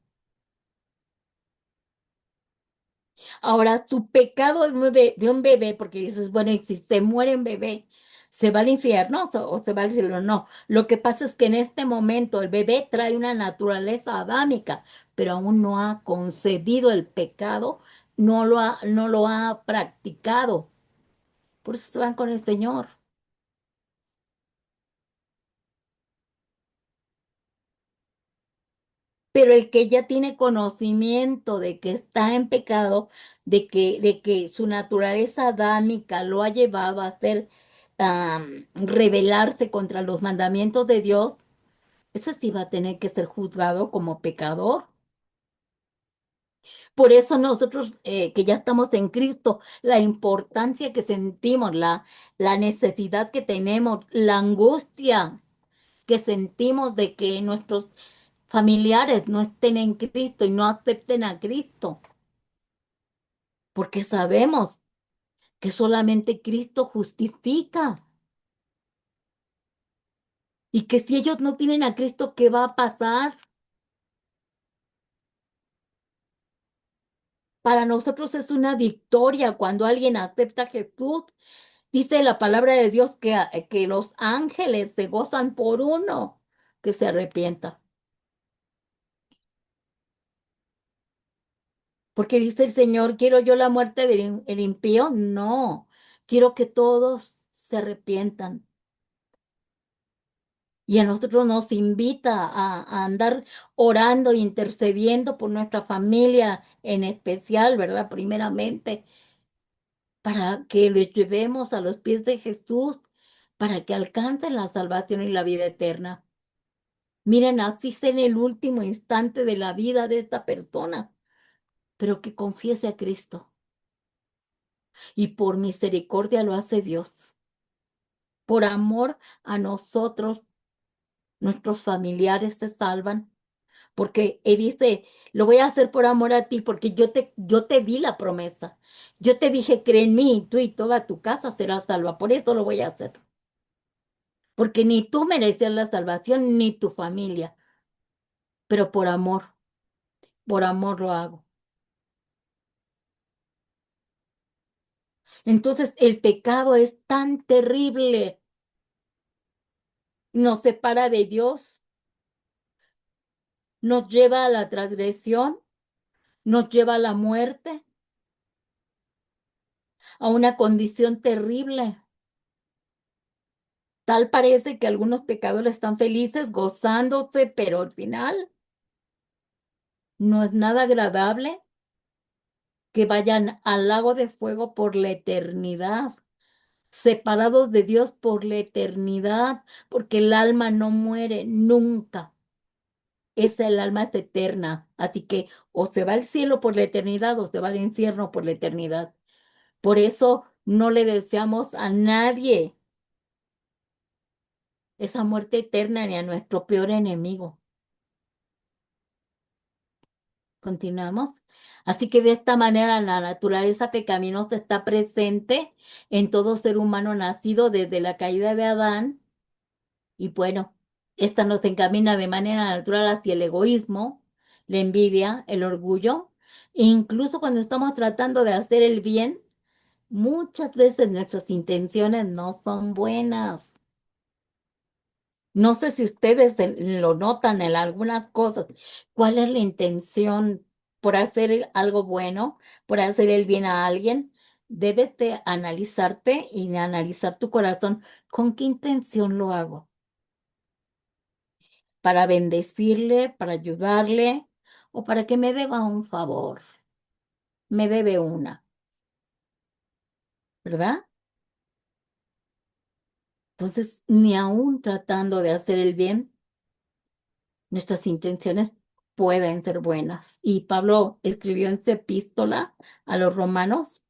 Ahora, su pecado de un bebé, porque dices, bueno, y si se muere un bebé, ¿se va al infierno o se va al cielo? No, lo que pasa es que en este momento el bebé trae una naturaleza adámica, pero aún no ha concebido el pecado, no lo ha practicado. Por eso se van con el Señor. Pero el que ya tiene conocimiento de que está en pecado, de que su naturaleza adámica lo ha llevado a hacer, rebelarse contra los mandamientos de Dios, ese sí va a tener que ser juzgado como pecador. Por eso nosotros, que ya estamos en Cristo, la importancia que sentimos, la necesidad que tenemos, la angustia que sentimos de que nuestros familiares no estén en Cristo y no acepten a Cristo, porque sabemos que solamente Cristo justifica y que si ellos no tienen a Cristo, ¿qué va a pasar? Para nosotros es una victoria cuando alguien acepta a Jesús. Dice la palabra de Dios que los ángeles se gozan por uno que se arrepienta. Porque dice el Señor, ¿quiero yo la muerte del el impío? No, quiero que todos se arrepientan. Y a nosotros nos invita a andar orando e intercediendo por nuestra familia en especial, ¿verdad? Primeramente, para que les llevemos a los pies de Jesús, para que alcancen la salvación y la vida eterna. Miren, así sea en el último instante de la vida de esta persona, pero que confiese a Cristo. Y por misericordia lo hace Dios. Por amor a nosotros, nuestros familiares se salvan. Porque Él dice, lo voy a hacer por amor a ti, porque yo te di la promesa. Yo te dije, cree en mí, tú y toda tu casa será salva. Por eso lo voy a hacer. Porque ni tú mereces la salvación, ni tu familia. Pero por amor lo hago. Entonces el pecado es tan terrible. Nos separa de Dios, nos lleva a la transgresión, nos lleva a la muerte, a una condición terrible. Tal parece que algunos pecadores están felices, gozándose, pero al final no es nada agradable que vayan al lago de fuego por la eternidad, separados de Dios por la eternidad, porque el alma no muere nunca. El alma es eterna, así que o se va al cielo por la eternidad o se va al infierno por la eternidad. Por eso no le deseamos a nadie esa muerte eterna ni a nuestro peor enemigo. Continuamos. Así que de esta manera la naturaleza pecaminosa está presente en todo ser humano nacido desde la caída de Adán y bueno, esta nos encamina de manera natural hacia el egoísmo, la envidia, el orgullo, e incluso cuando estamos tratando de hacer el bien, muchas veces nuestras intenciones no son buenas. No sé si ustedes lo notan en algunas cosas. ¿Cuál es la intención por hacer algo bueno, por hacer el bien a alguien? Debes de analizarte y de analizar tu corazón. ¿Con qué intención lo hago? ¿Para bendecirle, para ayudarle o para que me deba un favor? Me debe una, ¿verdad? Entonces, ni aún tratando de hacer el bien, nuestras intenciones pueden ser buenas. Y Pablo escribió en su epístola a los romanos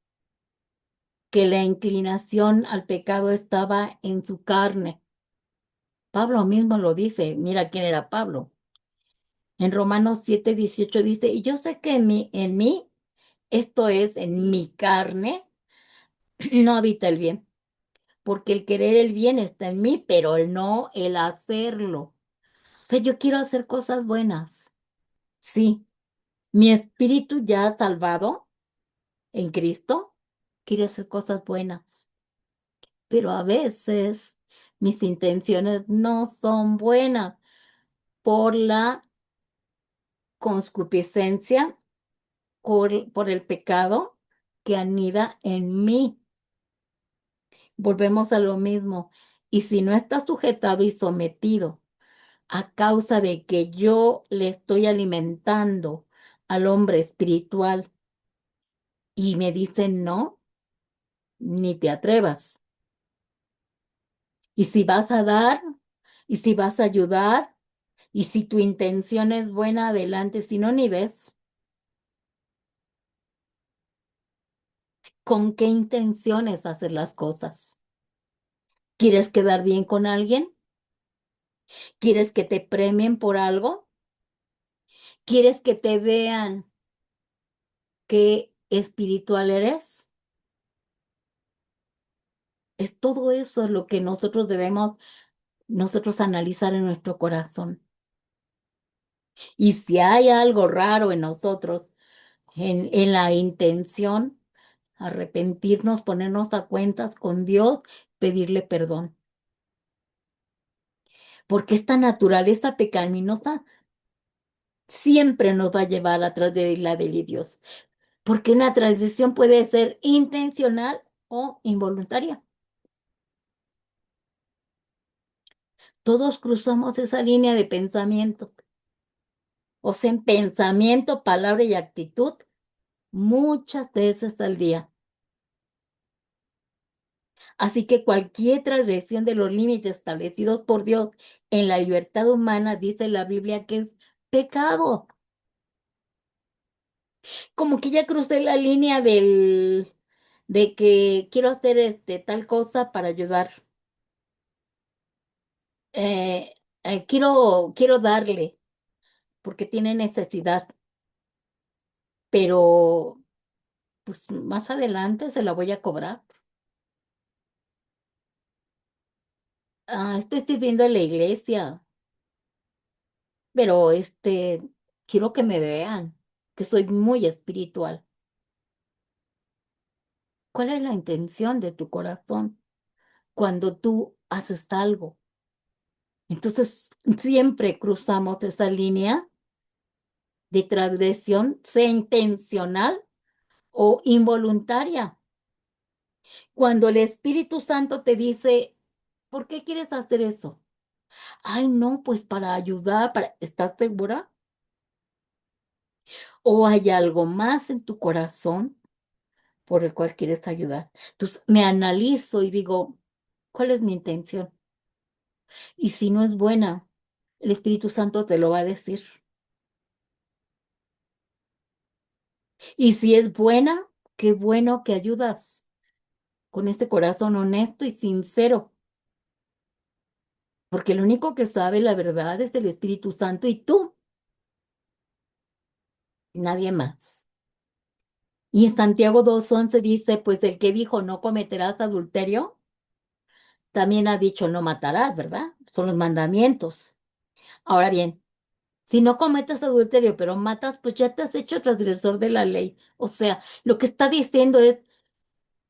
que la inclinación al pecado estaba en su carne. Pablo mismo lo dice, mira quién era Pablo. En Romanos 7:18 dice, y yo sé que en mí, esto es, en mi carne, no habita el bien, porque el querer el bien está en mí, pero el no el hacerlo. O sea, yo quiero hacer cosas buenas. Sí, mi espíritu ya salvado en Cristo, quiere hacer cosas buenas, pero a veces mis intenciones no son buenas por la concupiscencia, por el pecado que anida en mí. Volvemos a lo mismo. Y si no está sujetado y sometido a causa de que yo le estoy alimentando al hombre espiritual y me dicen no, ni te atrevas. Y si vas a dar, y si vas a ayudar, y si tu intención es buena, adelante, si no, ni ves. ¿Con qué intenciones hacer las cosas? ¿Quieres quedar bien con alguien? ¿Quieres que te premien por algo? ¿Quieres que te vean qué espiritual eres? Es todo eso es lo que nosotros debemos nosotros analizar en nuestro corazón. Y si hay algo raro en nosotros, en la intención, arrepentirnos, ponernos a cuentas con Dios, pedirle perdón. Porque esta naturaleza pecaminosa siempre nos va a llevar atrás de la de Dios. Porque una transición puede ser intencional o involuntaria. Todos cruzamos esa línea de pensamiento. O sea, en pensamiento, palabra y actitud, muchas veces al día. Así que cualquier transgresión de los límites establecidos por Dios en la libertad humana, dice la Biblia, que es pecado. Como que ya crucé la línea de que quiero hacer tal cosa para ayudar. Eh, quiero darle porque tiene necesidad, pero pues más adelante se la voy a cobrar. Estoy sirviendo en la iglesia, pero quiero que me vean, que soy muy espiritual. ¿Cuál es la intención de tu corazón cuando tú haces algo? Entonces, siempre cruzamos esa línea de transgresión, sea intencional o involuntaria. Cuando el Espíritu Santo te dice, ¿por qué quieres hacer eso? Ay, no, pues para ayudar, ¿estás segura? ¿O hay algo más en tu corazón por el cual quieres ayudar? Entonces me analizo y digo, ¿cuál es mi intención? Y si no es buena, el Espíritu Santo te lo va a decir. Y si es buena, qué bueno que ayudas con este corazón honesto y sincero, porque el único que sabe la verdad es el Espíritu Santo y tú, nadie más. Y en Santiago 2:11 dice, pues el que dijo no cometerás adulterio, también ha dicho no matarás, ¿verdad? Son los mandamientos. Ahora bien, si no cometes adulterio, pero matas, pues ya te has hecho transgresor de la ley. O sea, lo que está diciendo es,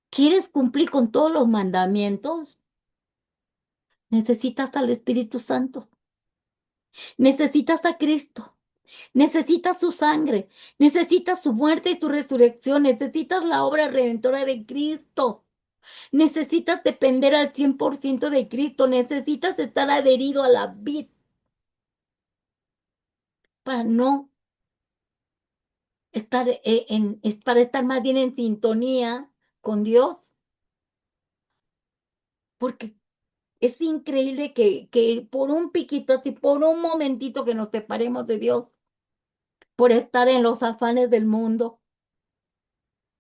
¿quieres cumplir con todos los mandamientos? Necesitas al Espíritu Santo, necesitas a Cristo, necesitas su sangre, necesitas su muerte y su resurrección, necesitas la obra redentora de Cristo, necesitas depender al 100% de Cristo, necesitas estar adherido a la vid para no estar para estar más bien en sintonía con Dios, porque es increíble que por un piquito, así por un momentito que nos separemos de Dios, por estar en los afanes del mundo,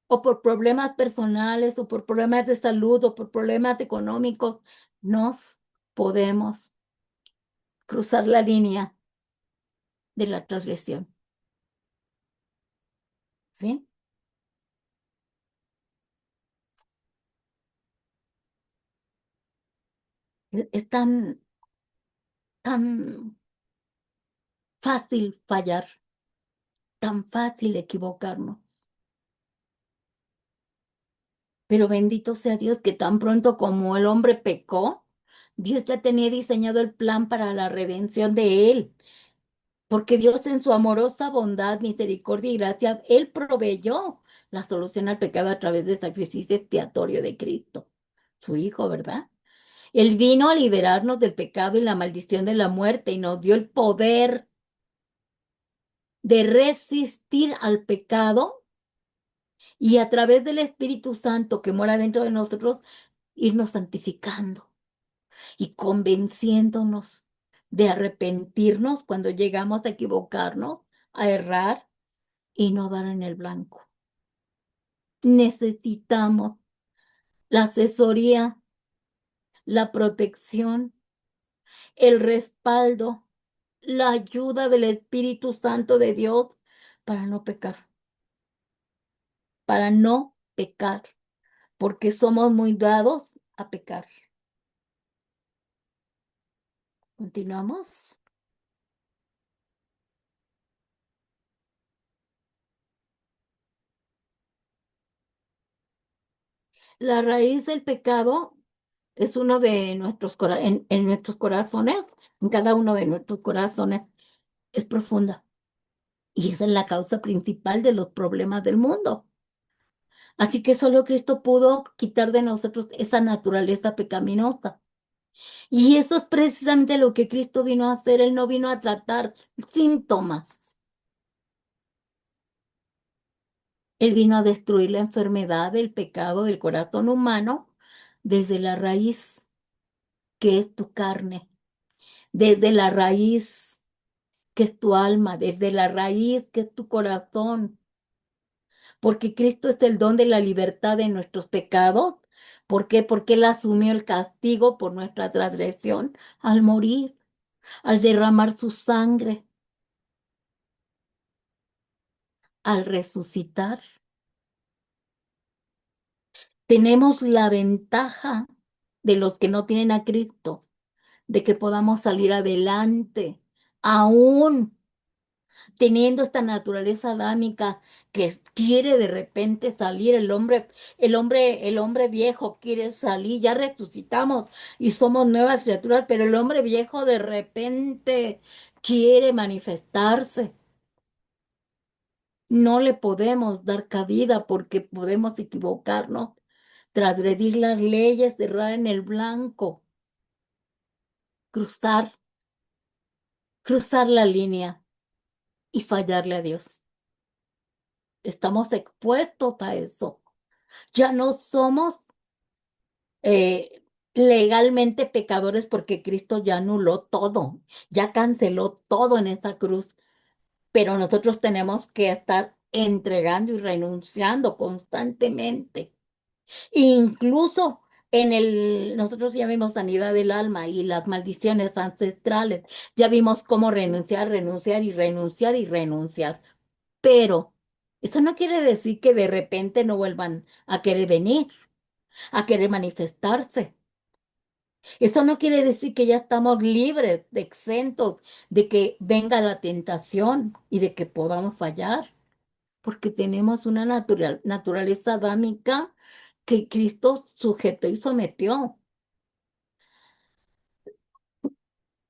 o por problemas personales, o por problemas de salud, o por problemas económicos, nos podemos cruzar la línea de la transgresión, ¿sí? Es tan fácil fallar, tan fácil equivocarnos. Pero bendito sea Dios que tan pronto como el hombre pecó, Dios ya tenía diseñado el plan para la redención de él. Porque Dios en su amorosa bondad, misericordia y gracia, Él proveyó la solución al pecado a través del sacrificio expiatorio de Cristo, su Hijo, ¿verdad? Él vino a liberarnos del pecado y la maldición de la muerte y nos dio el poder de resistir al pecado y a través del Espíritu Santo que mora dentro de nosotros, irnos santificando y convenciéndonos de arrepentirnos cuando llegamos a equivocarnos, a errar y no dar en el blanco. Necesitamos la asesoría, la protección, el respaldo, la ayuda del Espíritu Santo de Dios para no pecar, para no pecar, porque somos muy dados a pecar. ¿Continuamos? La raíz del pecado es uno de en nuestros corazones, en cada uno de nuestros corazones, es profunda. Y esa es la causa principal de los problemas del mundo. Así que solo Cristo pudo quitar de nosotros esa naturaleza pecaminosa. Y eso es precisamente lo que Cristo vino a hacer. Él no vino a tratar síntomas. Él vino a destruir la enfermedad del pecado del corazón humano desde la raíz, que es tu carne, desde la raíz, que es tu alma, desde la raíz, que es tu corazón. Porque Cristo es el don de la libertad de nuestros pecados. ¿Por qué? Porque Él asumió el castigo por nuestra transgresión al morir, al derramar su sangre, al resucitar. Tenemos la ventaja de los que no tienen a Cristo, de que podamos salir adelante, aún teniendo esta naturaleza adámica que quiere de repente salir, el hombre viejo quiere salir, ya resucitamos y somos nuevas criaturas, pero el hombre viejo de repente quiere manifestarse. No le podemos dar cabida porque podemos equivocarnos, transgredir las leyes, errar en el blanco, cruzar, cruzar la línea y fallarle a Dios. estamos expuestos a eso. Ya no somos eh, legalmente pecadores porque Cristo ya anuló todo, ya canceló todo en esa cruz, pero nosotros tenemos que estar entregando y renunciando constantemente. Incluso nosotros ya vimos sanidad del alma y las maldiciones ancestrales, ya vimos cómo renunciar, renunciar y renunciar y renunciar. Pero eso no quiere decir que de repente no vuelvan a querer venir, a querer manifestarse. Eso no quiere decir que ya estamos libres, de exentos, de que venga la tentación y de que podamos fallar, porque tenemos una naturaleza adámica que Cristo sujetó y sometió,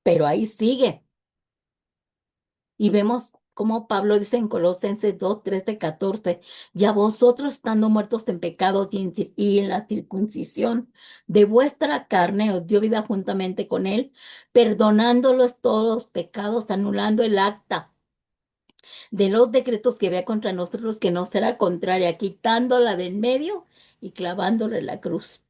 pero ahí sigue. Y vemos como Pablo dice en Colosenses 2, 13, 14, ya vosotros estando muertos en pecados y en la circuncisión de vuestra carne os dio vida juntamente con él, perdonándolos todos los pecados, anulando el acta de los decretos que había contra nosotros, que nos era contraria, quitándola del medio y clavándole la cruz.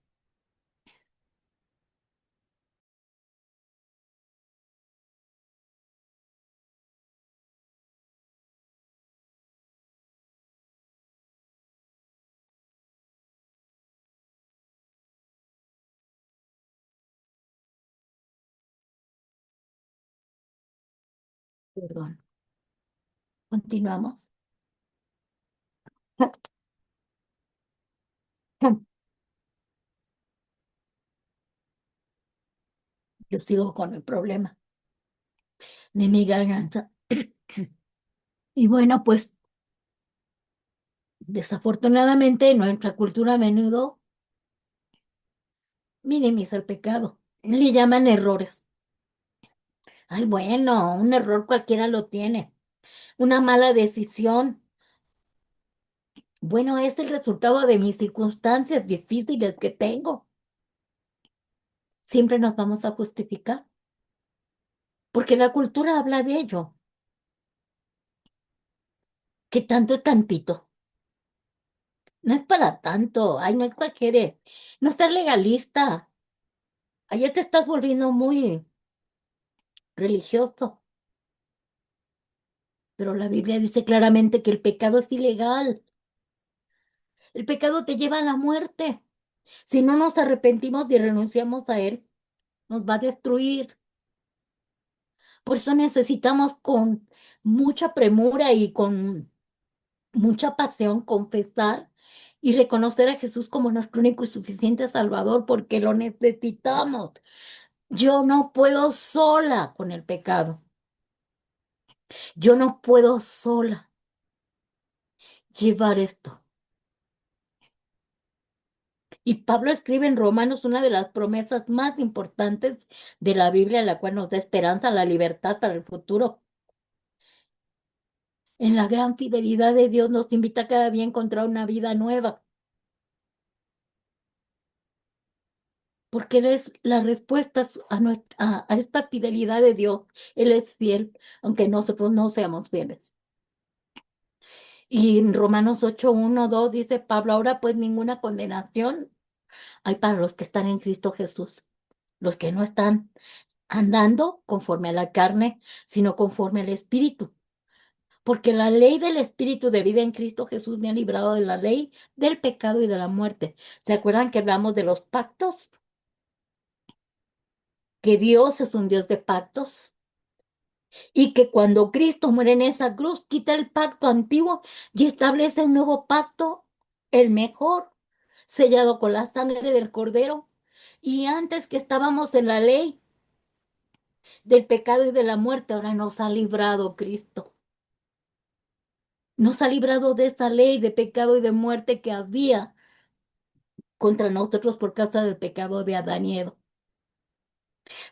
Perdón. Continuamos. Yo sigo con el problema de mi garganta. Y bueno, pues desafortunadamente nuestra cultura a menudo minimiza el pecado. Le llaman errores. Ay, bueno, un error cualquiera lo tiene. Una mala decisión. Bueno, es el resultado de mis circunstancias difíciles que tengo. Siempre nos vamos a justificar, porque la cultura habla de ello. ¿Qué tanto es tantito? No es para tanto. Ay, no exagere. No seas legalista. Allá te estás volviendo muy religioso. Pero la Biblia dice claramente que el pecado es ilegal. El pecado te lleva a la muerte. Si no nos arrepentimos y renunciamos a él, nos va a destruir. Por eso necesitamos con mucha premura y con mucha pasión confesar y reconocer a Jesús como nuestro único y suficiente Salvador, porque lo necesitamos. Yo no puedo sola con el pecado. Yo no puedo sola llevar esto. Y Pablo escribe en Romanos una de las promesas más importantes de la Biblia, la cual nos da esperanza, la libertad para el futuro. En la gran fidelidad de Dios nos invita cada día a encontrar una vida nueva, porque Él es la respuesta a esta fidelidad de Dios. Él es fiel, aunque nosotros no seamos fieles. Y en Romanos 8, 1, 2 dice Pablo, ahora pues ninguna condenación hay para los que están en Cristo Jesús, los que no están andando conforme a la carne, sino conforme al Espíritu. Porque la ley del Espíritu de vida en Cristo Jesús me ha librado de la ley del pecado y de la muerte. ¿Se acuerdan que hablamos de los pactos? Que Dios es un Dios de pactos y que cuando Cristo muere en esa cruz, quita el pacto antiguo y establece un nuevo pacto, el mejor, sellado con la sangre del Cordero. Y antes que estábamos en la ley del pecado y de la muerte, ahora nos ha librado Cristo. Nos ha librado de esa ley de pecado y de muerte que había contra nosotros por causa del pecado de Adán y Eva.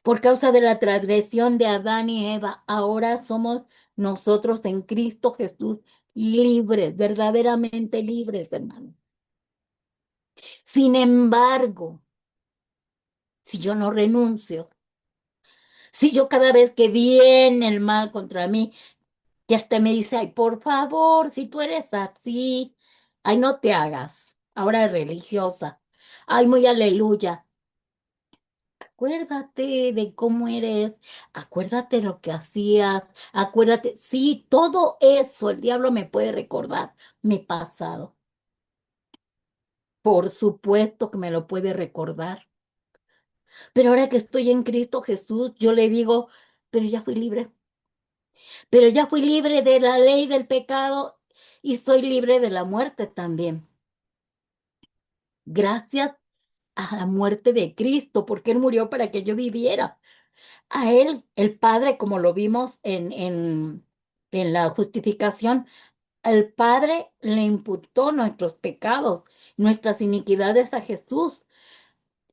Por causa de la transgresión de Adán y Eva, ahora somos nosotros en Cristo Jesús libres, verdaderamente libres, hermano. Sin embargo, si yo no renuncio, si yo cada vez que viene el mal contra mí, que hasta me dice, ay, por favor, si tú eres así, ay, no te hagas, ahora religiosa, ay, muy aleluya. Acuérdate de cómo eres, acuérdate lo que hacías, acuérdate, sí, todo eso el diablo me puede recordar mi pasado. Por supuesto que me lo puede recordar. Pero ahora que estoy en Cristo Jesús, yo le digo, pero ya fui libre, pero ya fui libre de la ley del pecado y soy libre de la muerte también. Gracias a la muerte de Cristo, porque Él murió para que yo viviera. A Él, el Padre, como lo vimos en la justificación, al Padre le imputó nuestros pecados, nuestras iniquidades a Jesús,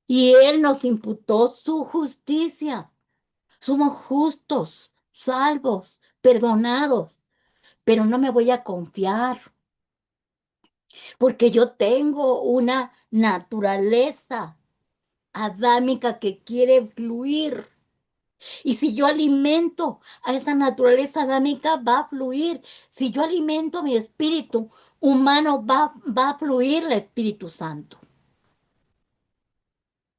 y Él nos imputó su justicia. Somos justos, salvos, perdonados, pero no me voy a confiar, porque yo tengo una naturaleza adámica que quiere fluir. Y si yo alimento a esa naturaleza adámica, va a fluir. Si yo alimento mi espíritu humano, va a fluir el Espíritu Santo.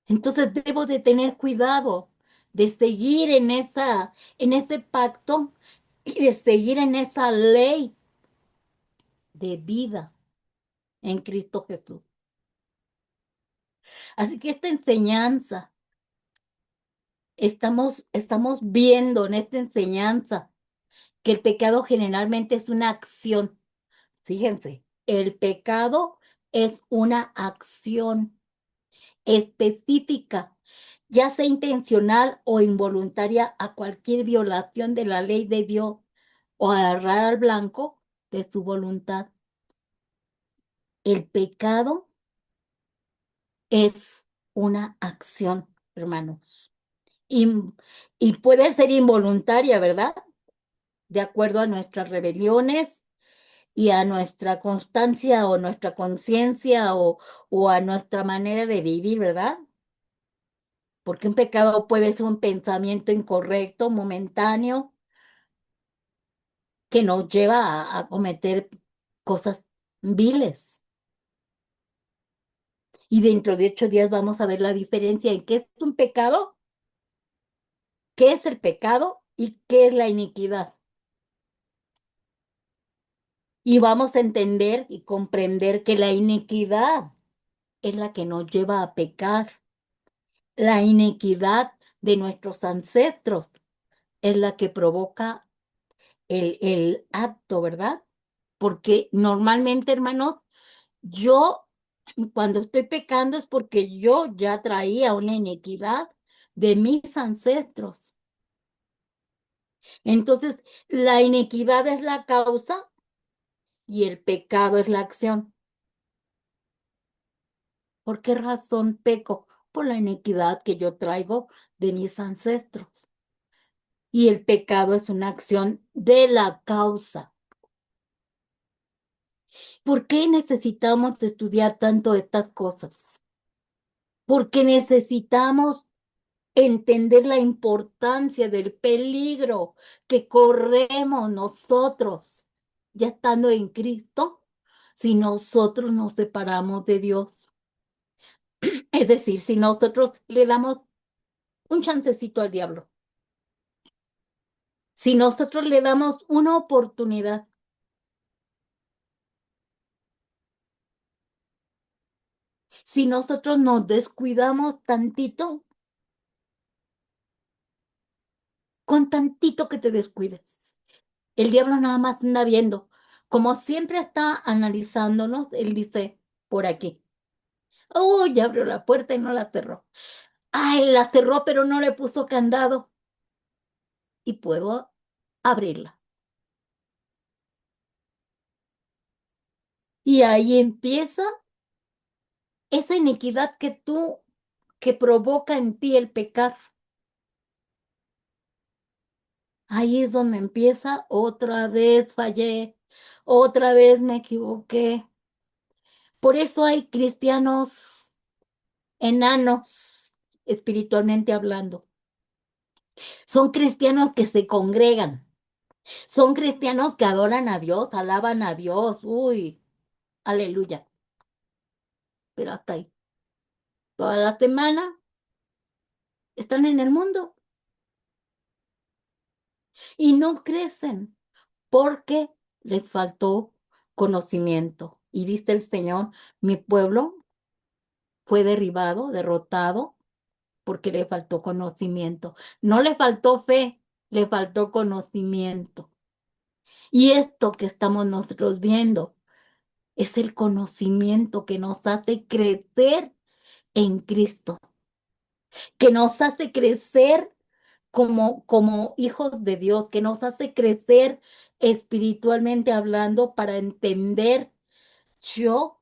Entonces debo de tener cuidado de seguir en ese pacto y de seguir en esa ley de vida en Cristo Jesús. Así que esta enseñanza, estamos viendo en esta enseñanza que el pecado generalmente es una acción. Fíjense, el pecado es una acción específica, ya sea intencional o involuntaria, a cualquier violación de la ley de Dios o agarrar al blanco de su voluntad. El pecado es una acción, hermanos. Y, y puede ser involuntaria, ¿verdad? De acuerdo a nuestras rebeliones y a nuestra constancia o nuestra conciencia o a nuestra manera de vivir, ¿verdad? Porque un pecado puede ser un pensamiento incorrecto, momentáneo, que nos lleva a cometer cosas viles. Y dentro de 8 días vamos a ver la diferencia en qué es un pecado, qué es el pecado y qué es la iniquidad. Y vamos a entender y comprender que la iniquidad es la que nos lleva a pecar. La iniquidad de nuestros ancestros es la que provoca el acto, ¿verdad? Porque normalmente, hermanos, yo cuando estoy pecando es porque yo ya traía una iniquidad de mis ancestros. Entonces, la iniquidad es la causa y el pecado es la acción. ¿Por qué razón peco? Por la iniquidad que yo traigo de mis ancestros. Y el pecado es una acción de la causa. ¿Por qué necesitamos estudiar tanto estas cosas? Porque necesitamos entender la importancia del peligro que corremos nosotros, ya estando en Cristo, si nosotros nos separamos de Dios. Es decir, si nosotros le damos un chancecito al diablo, si nosotros le damos una oportunidad, si nosotros nos descuidamos tantito, con tantito que te descuides, el diablo nada más anda viendo. Como siempre está analizándonos, él dice, por aquí. Oh, ya abrió la puerta y no la cerró. Ay, la cerró, pero no le puso candado. Y puedo abrirla. Y ahí empieza esa iniquidad que provoca en ti el pecar. Ahí es donde empieza, otra vez fallé, otra vez me equivoqué. Por eso hay cristianos enanos, espiritualmente hablando. Son cristianos que se congregan, Son cristianos que adoran a Dios, alaban a Dios, uy, aleluya. Pero hasta ahí, toda la semana están en el mundo y no crecen porque les faltó conocimiento. Y dice el Señor, mi pueblo fue derribado, derrotado, porque le faltó conocimiento. No le faltó fe, le faltó conocimiento. Y esto que estamos nosotros viendo es el conocimiento que nos hace crecer en Cristo, que nos hace crecer como hijos de Dios, que nos hace crecer espiritualmente hablando para entender, yo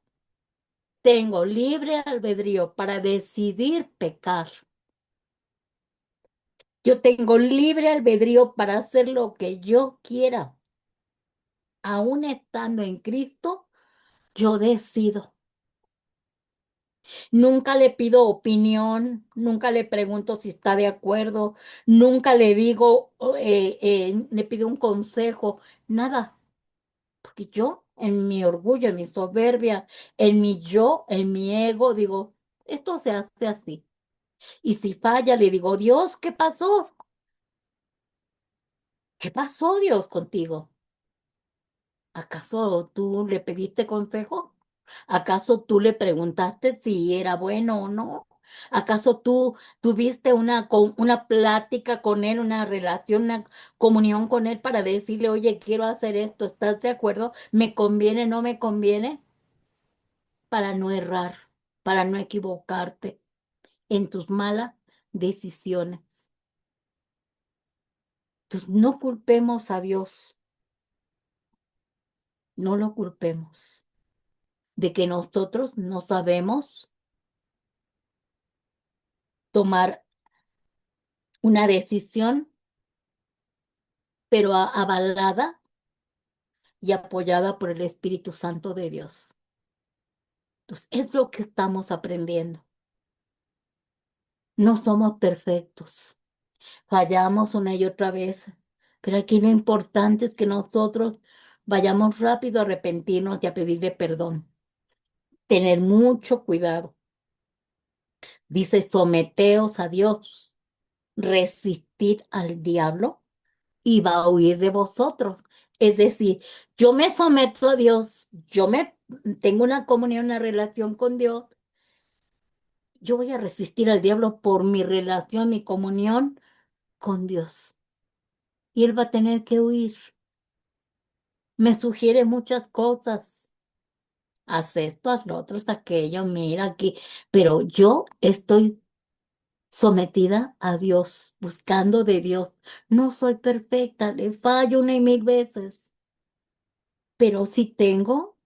tengo libre albedrío para decidir pecar. Yo tengo libre albedrío para hacer lo que yo quiera. Aún estando en Cristo, yo decido. Nunca le pido opinión, nunca le pregunto si está de acuerdo, nunca le digo, le pido un consejo, nada. Porque yo, en mi orgullo, en mi soberbia, en mi yo, en mi ego, digo, esto se hace así. Y si falla, le digo, Dios, ¿qué pasó? ¿Qué pasó, Dios, contigo? ¿Acaso tú le pediste consejo? ¿Acaso tú le preguntaste si era bueno o no? ¿Acaso tú tuviste una plática con él, una relación, una comunión con él para decirle, oye, quiero hacer esto, ¿estás de acuerdo? ¿Me conviene, no me conviene? Para no errar, para no equivocarte en tus malas decisiones. Entonces, no culpemos a Dios, no lo culpemos de que nosotros no sabemos tomar una decisión, pero avalada y apoyada por el Espíritu Santo de Dios. Entonces, es lo que estamos aprendiendo. No somos perfectos, fallamos una y otra vez, pero aquí lo importante es que nosotros vayamos rápido a arrepentirnos y a pedirle perdón. Tener mucho cuidado. Dice, someteos a Dios, resistid al diablo y va a huir de vosotros. Es decir, yo me someto a Dios, tengo una comunión, una relación con Dios, yo voy a resistir al diablo por mi relación, mi comunión con Dios. Y él va a tener que huir. Me sugiere muchas cosas. Haz esto, haz lo otro, haz aquello, mira aquí. Pero yo estoy sometida a Dios, buscando de Dios. No soy perfecta, le fallo una y mil veces, pero sí tengo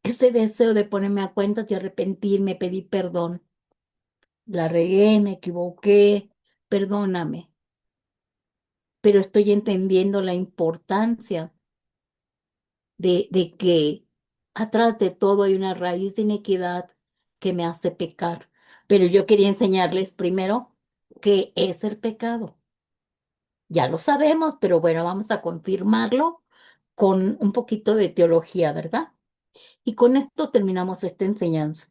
ese deseo de ponerme a cuentas y arrepentirme, pedir perdón. La regué, me equivoqué, perdóname, pero estoy entendiendo la importancia de que atrás de todo hay una raíz de iniquidad que me hace pecar. Pero yo quería enseñarles primero qué es el pecado. Ya lo sabemos, pero bueno, vamos a confirmarlo con un poquito de teología, ¿verdad? Y con esto terminamos esta enseñanza.